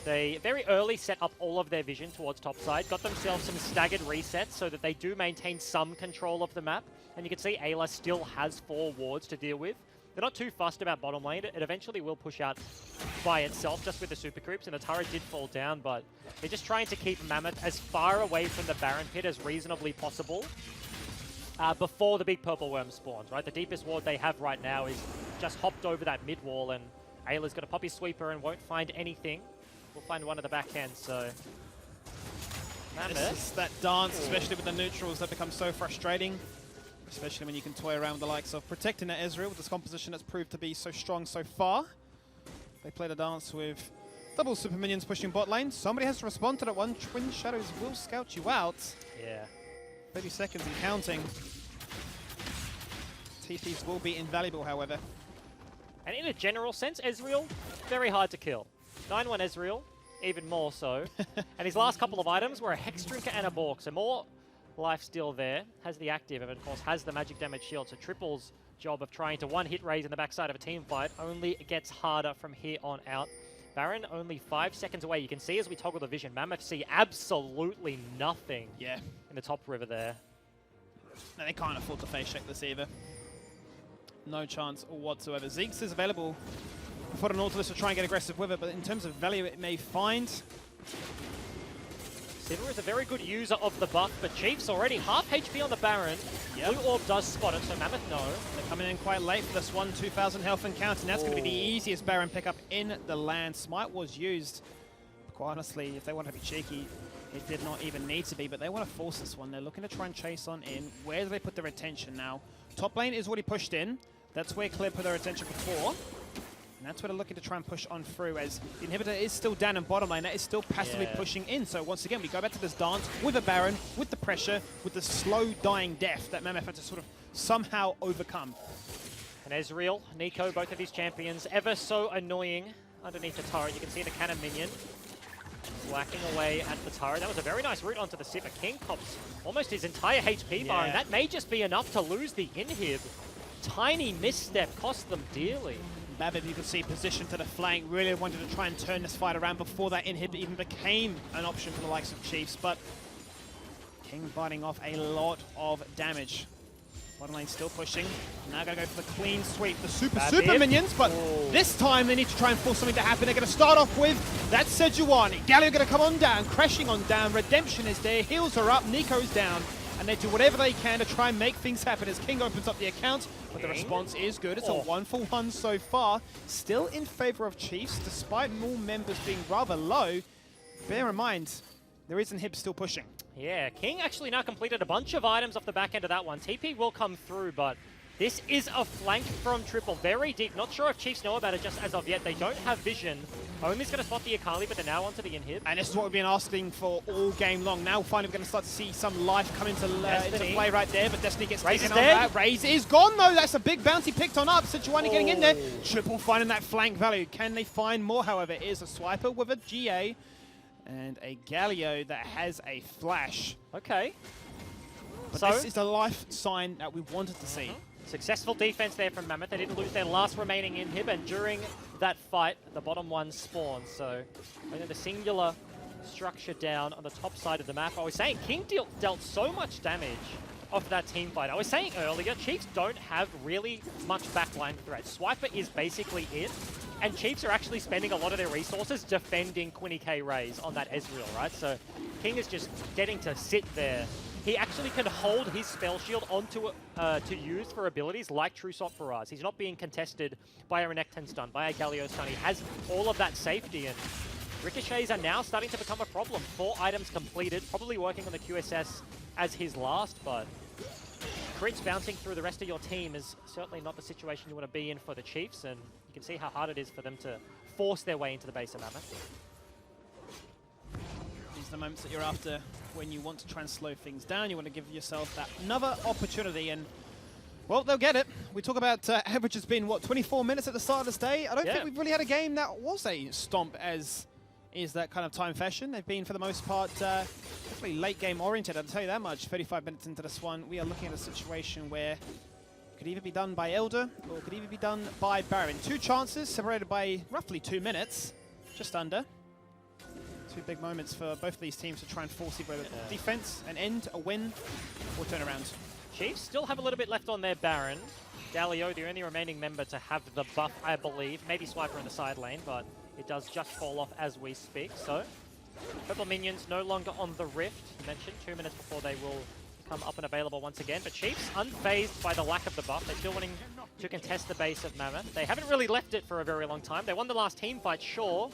They very early set up all of their vision towards topside, got themselves some staggered resets so that they do maintain some control of the map. And you can see Ayla still has 4 wards to deal with. They're not too fussed about bottom lane. It eventually will push out by itself just with the super creeps, and the turret did fall down, but they're just trying to keep Mammoth as far away from the Baron pit as reasonably possible before the big purple worm spawns, right? The deepest ward they have right now is just hopped over that mid wall, and Ayla's going to pop his sweeper and won't find anything. We'll find one at the back end, so Mammoth. This is that dance, especially with the neutrals, that becomes so frustrating. Especially when you can toy around with the likes of protecting that Ezreal with this composition that's proved to be so strong so far. They play the dance with double super minions pushing bot lane. Somebody has to respond to that one. Twin Shadows will scout you out. Yeah. 30 seconds and counting. TPs will be invaluable, however. And in a general sense, Ezreal, very hard to kill. 9-1 Ezreal, even more so. And his last couple of items were a Hex Drinker and a Bork, so more life steal there. Has the active, and of course has the magic damage shield, so Triple's job of trying to one-hit raise in the backside of a team fight only gets harder from here on out. Baron only 5 seconds away. You can see as we toggle the vision, Mammoth see absolutely nothing in the top river there. No, they can't afford to face check this either. No chance whatsoever. Zeeks is available for the Nautilus to try and get aggressive with it, but in terms of value it may find. Sivir is a very good user of the buff, but Chief's already half HP on the Baron. Blue Orb does spot it, so Mammoth no. They're coming in quite late for this one, 2,000 health encounter, and that's going to be the easiest Baron pickup in the land. Smite was used. Quite honestly, if they want to be cheeky, it did not even need to be, but they want to force this one. They're looking to try and chase on in. Where do they put their attention now? Top lane is already pushed in. That's where Clear put their attention before. And that's where they're looking to try and push on through, as the inhibitor is still down in bottom lane. That is still passively pushing in. So once again, we go back to this dance with a Baron, with the pressure, with the slow dying death that Mammoth had to sort of somehow overcome. And Ezreal, Nico, both of these champions, ever so annoying underneath the turret. You can see the cannon minion whacking away at the turret. That was a very nice route onto the Sivir. King pops almost his entire HP bar, and that may just be enough to lose the inhib. Tiny misstep cost them dearly. Mammoth, you can see, positioned to the flank, really wanted to try and turn this fight around before that inhib even became an option for the likes of Chiefs, but King biting off a lot of damage. Bottom lane still pushing. Now going to go for the clean sweep. The super minions, but this time they need to try and force something to happen. They're going to start off with that Sejuani. Galio going to come on down, crashing on down. Redemption is there, heals are up, Nico's down. And they do whatever they can to try and make things happen as King opens up the account. But the response is good. It's a 1-for-1 so far. Still in favor of Chiefs, despite more members being rather low. Bear in mind, there is inhib still pushing. Yeah, King actually now completed a bunch of items off the back end of that one. TP will come through, but this is a flank from Triple. Very deep. Not sure if Chiefs know about it just as of yet. They don't have vision. Omi's going to spot the Akali, but they're now onto the inhib. And this is what we've been asking for all game long. Now finally we're going to start to see some life come into play right there, but Destiny gets taken on that. Raze is gone though. That's a big bounty picked on up. Sejuani getting in there. Triple finding that flank value. Can they find more, however? It is a Swiper with a GA and a Galio that has a flash. Okay. But so this is the life sign that we wanted to see. Successful defense there from Mammoth. They didn't lose their last remaining inhib, and during that fight, the bottom one spawned. So, the singular structure down on the top side of the map. I was saying, King dealt so much damage off that team fight. I was saying earlier, Chiefs don't have really much backline threat. Swiper is basically it, and Chiefs are actually spending a lot of their resources defending Quinny K Raze on that Ezreal, right? So, King is just getting to sit there. He actually can hold his spell shield onto to use for abilities like True Salt Faraz. He's not being contested by a Renekton stun, by a Galio stun. He has all of that safety, and ricochets are now starting to become a problem. 4 items completed, probably working on the QSS as his last, but crits bouncing through the rest of your team is certainly not the situation you want to be in for the Chiefs, and you can see how hard it is for them to force their way into the base of Mammoth. These are the moments that you're after when you want to try and slow things down. You want to give yourself that another opportunity, and well, they'll get it. We talk about average has been, what, 24 minutes at the start of this day? I don't think we've really had a game that was a stomp as is that kind of time fashion. They've been, for the most part, definitely late game oriented, I'll tell you that much. 35 minutes into this one, we are looking at a situation where it could either be done by Elder or it could either be done by Baron. 2 chances separated by roughly 2 minutes, just under. 2 big moments for both of these teams to try and force either defense, an end, a win, or turn around. Chiefs still have a little bit left on their Baron. Galio, the only remaining member to have the buff, I believe. Maybe Swiper in the side lane, but it does just fall off as we speak. So, purple minions no longer on the Rift. You mentioned 2 minutes before they will become up and available once again. But Chiefs unfazed by the lack of the buff. They're still wanting to contest the base of Mammoth. They haven't really left it for a very long time. They won the last team fight, sure,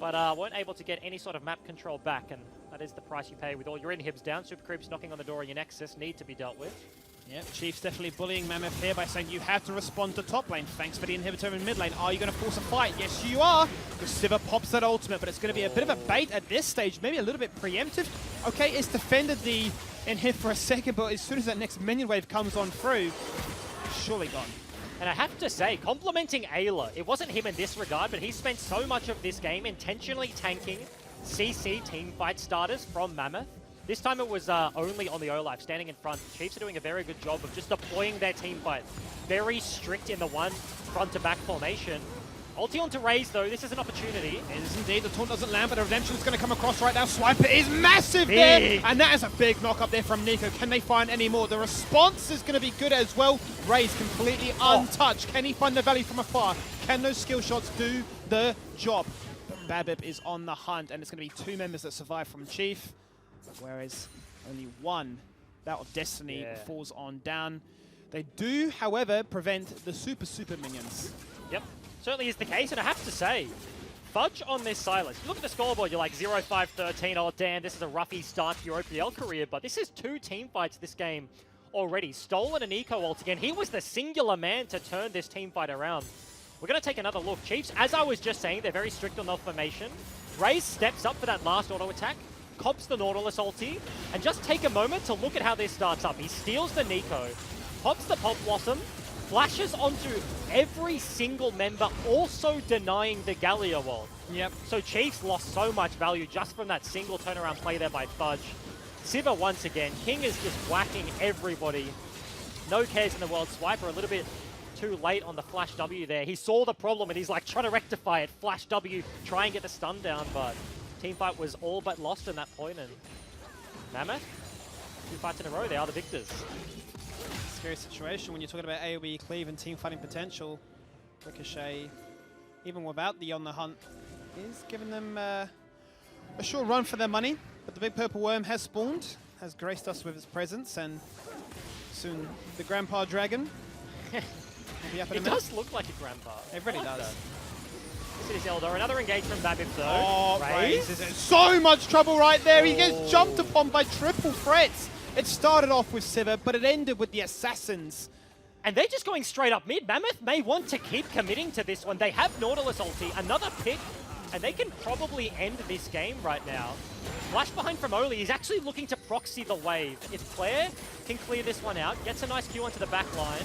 but weren't able to get any sort of map control back, and that is the price you pay with all your inhibs down. Super creeps knocking on the door of your Nexus need to be dealt with. Yep, Chiefs definitely bullying Mammoth here by saying you have to respond to top lane. Thanks for the inhibitor in mid lane. Are you going to force a fight? Yes, you are. The Sivir pops that ultimate, but it's going to be a bit of a bait at this stage, maybe a little bit preemptive. Okay, it's defended the inhib for a second, but as soon as that next minion wave comes on through, surely gone. And I have to say, complimenting Ayla, it wasn't him in this regard, but he spent so much of this game intentionally tanking CC teamfight starters from Mammoth. This time it was only on the O-Life, standing in front. Chiefs are doing a very good job of just deploying their teamfight. Very strict in the one front-to-back formation. Ulti on to Raze, though. This is an opportunity. It is indeed. The taunt doesn't land, but the redemption is going to come across right now. Swiper is massive there, and that is a big knock up there from Nico. Can they find any more? The response is going to be good as well. Raze completely untouched. Can he find the valley from afar? Can those skill shots do the job? But Babip is on the hunt, and it's going to be 2 members that survive from Chief, whereas only one, that of Destiny, falls on down. They do, however, prevent the super minions. Yep. Certainly is the case, and I have to say, Fudge on this Silas. You look at the scoreboard, you're like 0-5-13, oh damn, this is a roughy start to your OPL career, but this is 2 team fights this game already. Stolen and Eco ult again. He was the singular man to turn this team fight around. We're going to take another look. Chiefs, as I was just saying, they're very strict on their formation. Raze steps up for that last auto attack, cops the Nautilus ulti, and just take a moment to look at how this starts up. He steals the Nico, pops the Pop Blossom, flashes onto every single member, also denying the Galio wall. Yep. So Chiefs lost so much value just from that single turnaround play there by Fudge. Sivir once again. King is just whacking everybody. No cares in the world. Swiper a little bit too late on the Flash W there. He saw the problem and he's like trying to rectify it. Flash W, try and get the stun down, but teamfight was all but lost in that point. And Mammoth, 2 fights in a row, they are the victors. Scary situation when you're talking about AoE cleave and team fighting potential. Ricochet, even without the on the hunt, is giving them a short run for their money. But the big purple worm has spawned, has graced us with its presence, and soon the Grandpa Dragon will be up in a minute. It does look like a Grandpa. It really does. City Zelda, another engage from Babip though. Oh, Raze is in so much trouble right there. He gets jumped upon by triple threats. It started off with Sivir, but it ended with the Assassins. And they're just going straight up mid. Mammoth may want to keep committing to this one. They have Nautilus ulti, another pick, and they can probably end this game right now. Flash behind from Oli. He's actually looking to proxy the wave. If Claire can clear this one out, gets a nice Q onto the back line,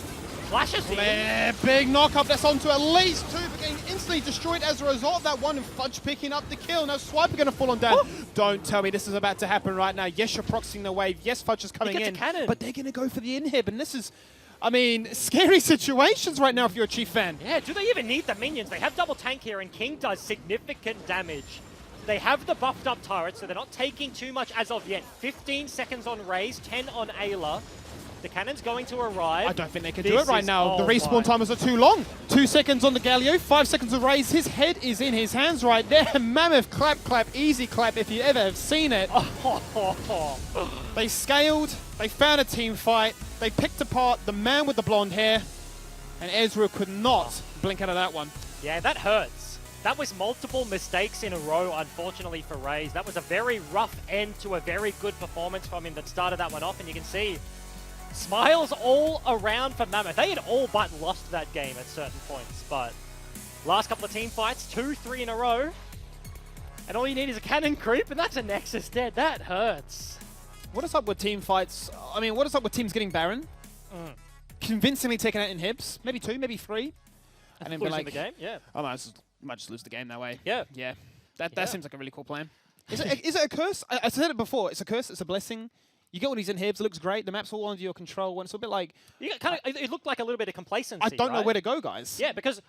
flashes in. Big knock up. That's onto at least 2, but getting instantly destroyed as a result of that one, and Fudge picking up the kill. Now Swiper going to fall on down. Don't tell me this is about to happen right now. Yes, you're proxying the wave. Yes, Fudge is coming in, but they're going to go for the inhib, and this is, I mean, scary situations right now if you're a Chief fan. Yeah, do they even need the minions? They have double tank here, and King does significant damage. They have the buffed up turret, so they're not taking too much as of yet. 15 seconds on Raze, 10 on Ayla. The cannon's going to arrive. I don't think they can do it right now. The respawn timers are too long. 2 seconds on the Galio, 5 seconds of Raze. His head is in his hands right there. Mammoth clap, easy clap if you ever have seen it. They scaled, they found a team fight, they picked apart the man with the blonde hair, and Ezreal could not blink out of that one. Yeah, that hurts. That was multiple mistakes in a row, unfortunately, for Raze. That was a very rough end to a very good performance from him that started that one off, and you can see smiles all around for Mammoth. They had all but lost that game at certain points, but last couple of team fights, 2-3 in a row, and all you need is a cannon creep, and that's a Nexus dead. That hurts. What is up with team fights? I mean, what is up with teams getting Baron? Convincingly taking out inhibs, maybe 2, maybe 3, and then be like, the game, yeah. I might just lose the game that way. Yeah. That seems like a really cool plan. Is it a curse? I said it before. It's a curse. It's a blessing. You get all these inhibs. It looks great. The map's all under your control. And it's a bit like it looked like a little bit of complacency. I don't know where to go, guys. Yeah, because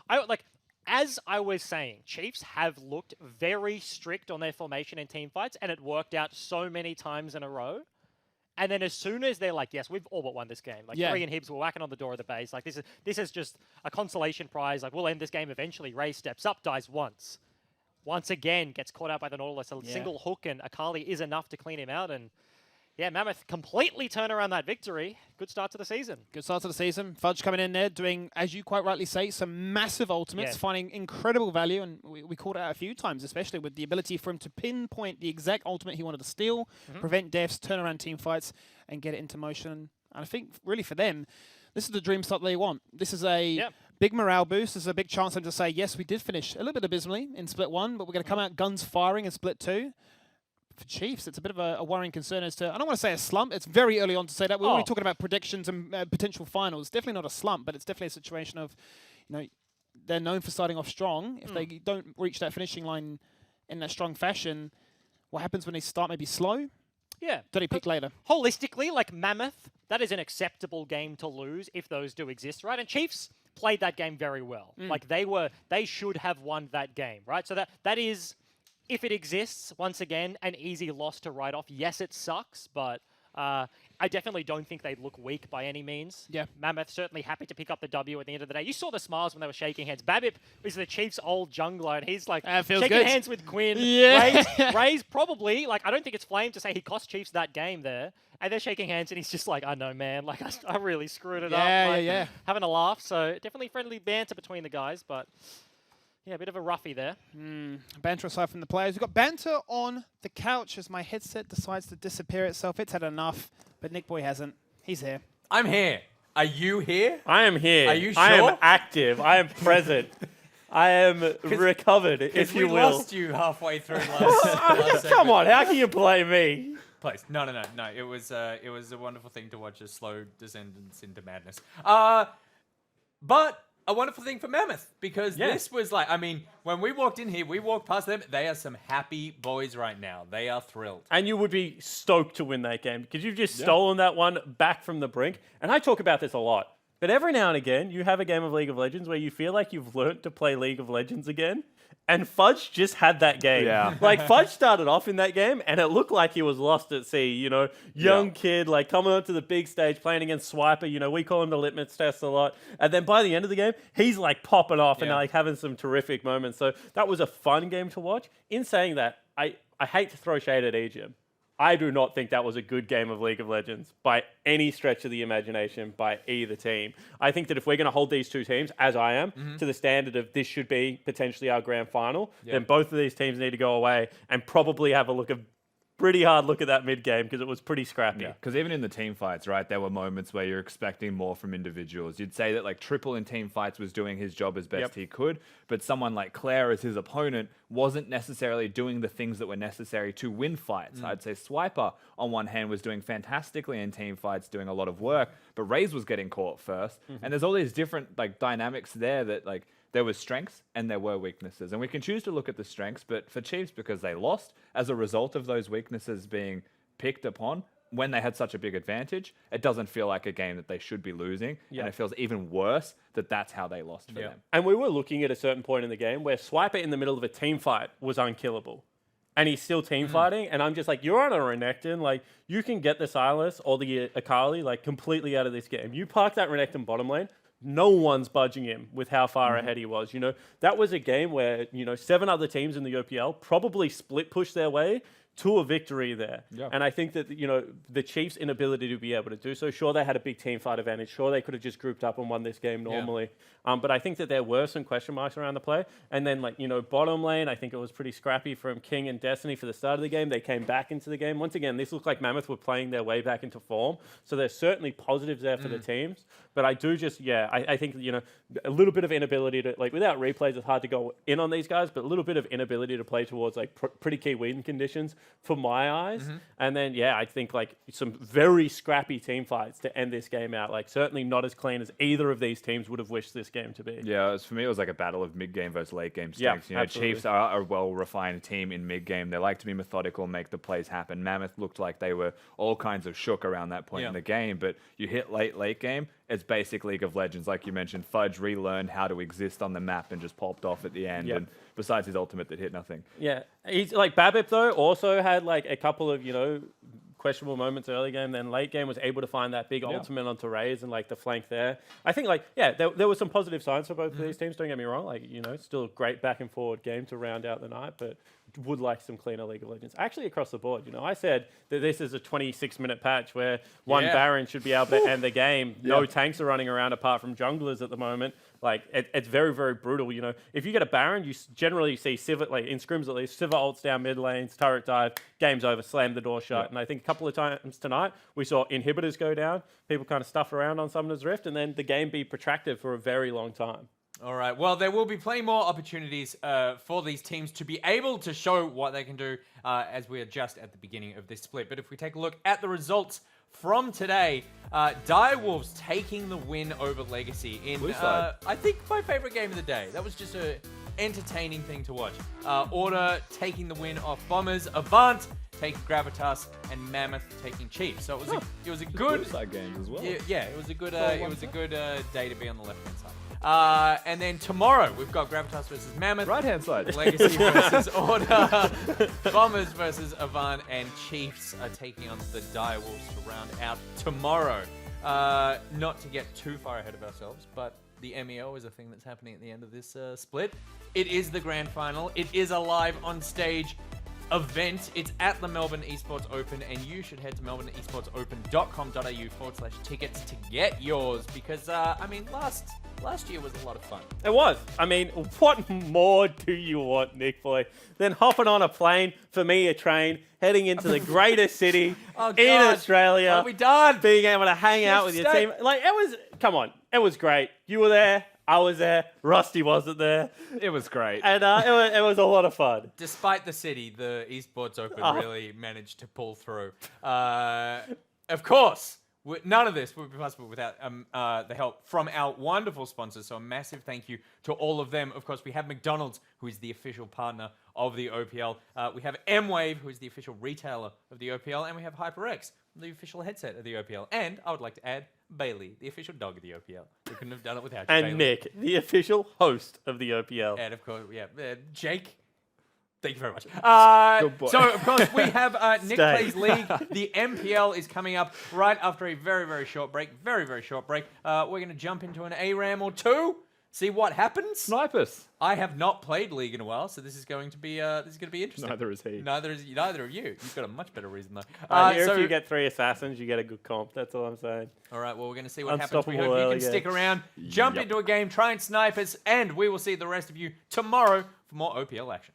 as I was saying, Chiefs have looked very strict on their formation in team fights, and it worked out so many times in a row. And then as soon as they're like, yes, we've all but won this game. Like 3 inhibs, we're whacking on the door of the base. Like this is just a consolation prize. Like we'll end this game eventually. Raze steps up, dies once. Once again, gets caught out by the Nautilus. A single hook and Akali is enough to clean him out. And yeah, Mammoth completely turn around that victory. Good start to the season. Good start to the season. Fudge coming in there, doing, as you quite rightly say, some massive ultimates, finding incredible value. And we called it out a few times, especially with the ability for him to pinpoint the exact ultimate he wanted to steal, prevent deaths, turn around team fights, and get it into motion. And I think, really, for them, this is the dream start they want. This is a big morale boost. This is a big chance for them to say, yes, we did finish a little bit abysmally in Split 1, but we're going to come out guns firing in Split 2. for Chiefs, it's a bit of a worrying concern as to, I don't want to say a slump. It's very early on to say that. We're already talking about predictions and potential finals. Definitely not a slump, but it's definitely a situation of, they're known for starting off strong. If they don't reach that finishing line in that strong fashion, what happens when they start maybe slow? Yeah. Do they peak later? Holistically, like Mammoth, that is an acceptable game to lose if those do exist, right? And Chiefs played that game very well. Like they should have won that game, right? So that is, if it exists, once again, an easy loss to write off. Yes, it sucks, but I definitely don't think they look weak by any means. Yeah. Mammoth certainly happy to pick up the W at the end of the day. You saw the smiles when they were shaking hands. Babip is the Chiefs' old jungler, and he's like shaking hands with Quinn. Yeah. Ray's probably, like, I don't think it's flame to say he cost Chiefs that game there. And they're shaking hands, and he's just like, I know, man. Like, I really screwed it up. Like, having a laugh. So definitely friendly banter between the guys, but yeah, a bit of a roughie there. Banter aside from the players. We've got banter on the couch as my headset decides to disappear itself. It's had enough, but Nick Boy hasn't. He's here. I'm here. Are you here? I am here. Are you sure? I am active. I am present. I am recovered, if you will. We lost you halfway through last Come on, how can you blame me? Please. No. It was a wonderful thing to watch a slow descendance into madness. But a wonderful thing for Mammoth, because this was like, I mean, when we walked in here, we walked past them. They are some happy boys right now. They are thrilled. And you would be stoked to win that game because you've just stolen that one back from the brink. And I talk about this a lot. But every now and again, you have a game of League of Legends where you feel like you've learnt to play League of Legends again. And Fudge just had that game. Yeah. Like, Fudge started off in that game, and it looked like he was lost at sea, young kid, like, coming onto the big stage, playing against Swiper, we call him the litmus test a lot. And then by the end of the game, he's, like, popping off and, like, having some terrific moments. So that was a fun game to watch. In saying that, I hate to throw shade at Egypt. I do not think that was a good game of League of Legends by any stretch of the imagination by either team. I think that if we're going to hold these two teams, as I am, to the standard of this should be potentially our grand final, then both of these teams need to go away and probably have a pretty hard look at that mid game because it was pretty scrappy. Yeah, because even in the team fights, right, there were moments where you're expecting more from individuals. You'd say that like Triple in team fights was doing his job as best he could, but someone like Claire as his opponent wasn't necessarily doing the things that were necessary to win fights. I'd say Swiper, on one hand, was doing fantastically in team fights, doing a lot of work, but Raze was getting caught first. And there's all these different like dynamics there that like there was strengths and there were weaknesses. And we can choose to look at the strengths, but for Chiefs, because they lost as a result of those weaknesses being picked upon when they had such a big advantage, it doesn't feel like a game that they should be losing. And it feels even worse that that's how they lost for them. And we were looking at a certain point in the game where Swiper in the middle of a team fight was unkillable. And he's still team fighting, and I'm just like, you're on a Renekton, like, you can get the Silas or the Akali, like, completely out of this game. You park that Renekton bottom lane, no one's budging him with how far ahead he was. That was a game where, 7 other teams in the OPL probably split push their way to a victory there. And I think that, the Chiefs' inability to be able to do so, sure, they had a big team fight advantage. Sure, they could have just grouped up and won this game normally. But I think that there were some question marks around the play. And then, bottom lane, I think it was pretty scrappy from King and Destiny for the start of the game. They came back into the game. Once again, this looked like Mammoth were playing their way back into form. So there's certainly positives there for the teams. But I do just, I think, a little bit of inability to, without replays, it's hard to go in on these guys, but a little bit of inability to play towards, pretty key win conditions for my eyes. And then, I think, some very scrappy team fights to end this game out. Certainly not as clean as either of these teams would have wished this game to be. Yeah, for me, it was like a battle of mid-game versus late-game strengths. Chiefs are a well-refined team in mid-game. They like to be methodical, make the plays happen. Mammoth looked like they were all kinds of shook around that point in the game, but you hit late game, it's basic League of Legends. Like you mentioned, Fudge relearned how to exist on the map and just popped off at the end. And besides his ultimate that hit nothing. Yeah. He's Babip, though, also had a couple of, questionable moments early game, then late game was able to find that big ultimate onto Raze and the flank there. I think there were some positive signs for both of these teams, don't get me wrong. Still a great back and forward game to round out the night, but would like some cleaner League of Legends. Actually across the board, I said that this is a 26-minute patch where one Baron should be able to end the game. No tanks are running around apart from junglers at the moment. It's very, very brutal. If you get a Baron, you generally see Sivir, in scrims at least, Sivir ults down mid lanes, turret dive, game's over, slam the door shut. And I think a couple of times tonight, we saw inhibitors go down, people kind of stuff around on Summoner's Rift, and then the game be protracted for a very long time. All right. Well, there will be plenty more opportunities for these teams to be able to show what they can do as we are just at the beginning of this split. But if we take a look at the results from today, Direwolves taking the win over Legacy in, I think, my favorite game of the day. That was just a entertaining thing to watch. Order taking the win off Bombers, Avant taking Gravitas, and Mammoth taking Chiefs. So it was a good side games as well. Yeah, it was a good day to be on the left hand side. And then tomorrow we've got Gravitas versus Mammoth, Right hand side. Legacy versus Order, Bombers versus Avant, and Chiefs are taking on the Direwolves to round out tomorrow. Not to get too far ahead of ourselves, but the MEO is a thing that's happening at the end of this split. It is the grand final. It is a live on stage event. It's at the Melbourne Esports Open, and you should head to melbourneesportsopen.com.au/tickets to get yours, because I mean, last year was a lot of fun. It was. I mean, what more do you want, Nick Boy, than hopping on a plane, for me a train, heading into the greatest city in Australia, what have we done? being able to hang out with your team. Like, it was, come on, it was great. You were there. I was there. Rusty wasn't there. It was great. And it was a lot of fun. Despite the city, the Esports Open really managed to pull through. Of course, none of this would be possible without the help from our wonderful sponsors. So a massive thank you to all of them. Of course, we have McDonald's, who is the official partner of the OPL. We have M-Wave, who is the official retailer of the OPL. And we have HyperX, the official headset of the OPL. And I would like to add Bailey, the official dog of the OPL. We couldn't have done it without you, And Bailey. Nick, the official host of the OPL. And of course, Jake. Thank you very much. Good boy. So, of course, we have Nick Plays League. The MPL is coming up right after a very, very short break. Very, very short break. We're going to jump into an ARAM or two, see what happens. Snipers. I have not played League in a while, so this is going to be interesting. Neither is he. Neither of you. You've got a much better reason though. If you get 3 assassins, you get a good comp. That's all I'm saying. All right, well, we're going to see what happens. We Unstoppable hope you early can stick around, jump into a game, try and snipe us, and we will see the rest of you tomorrow for more OPL action.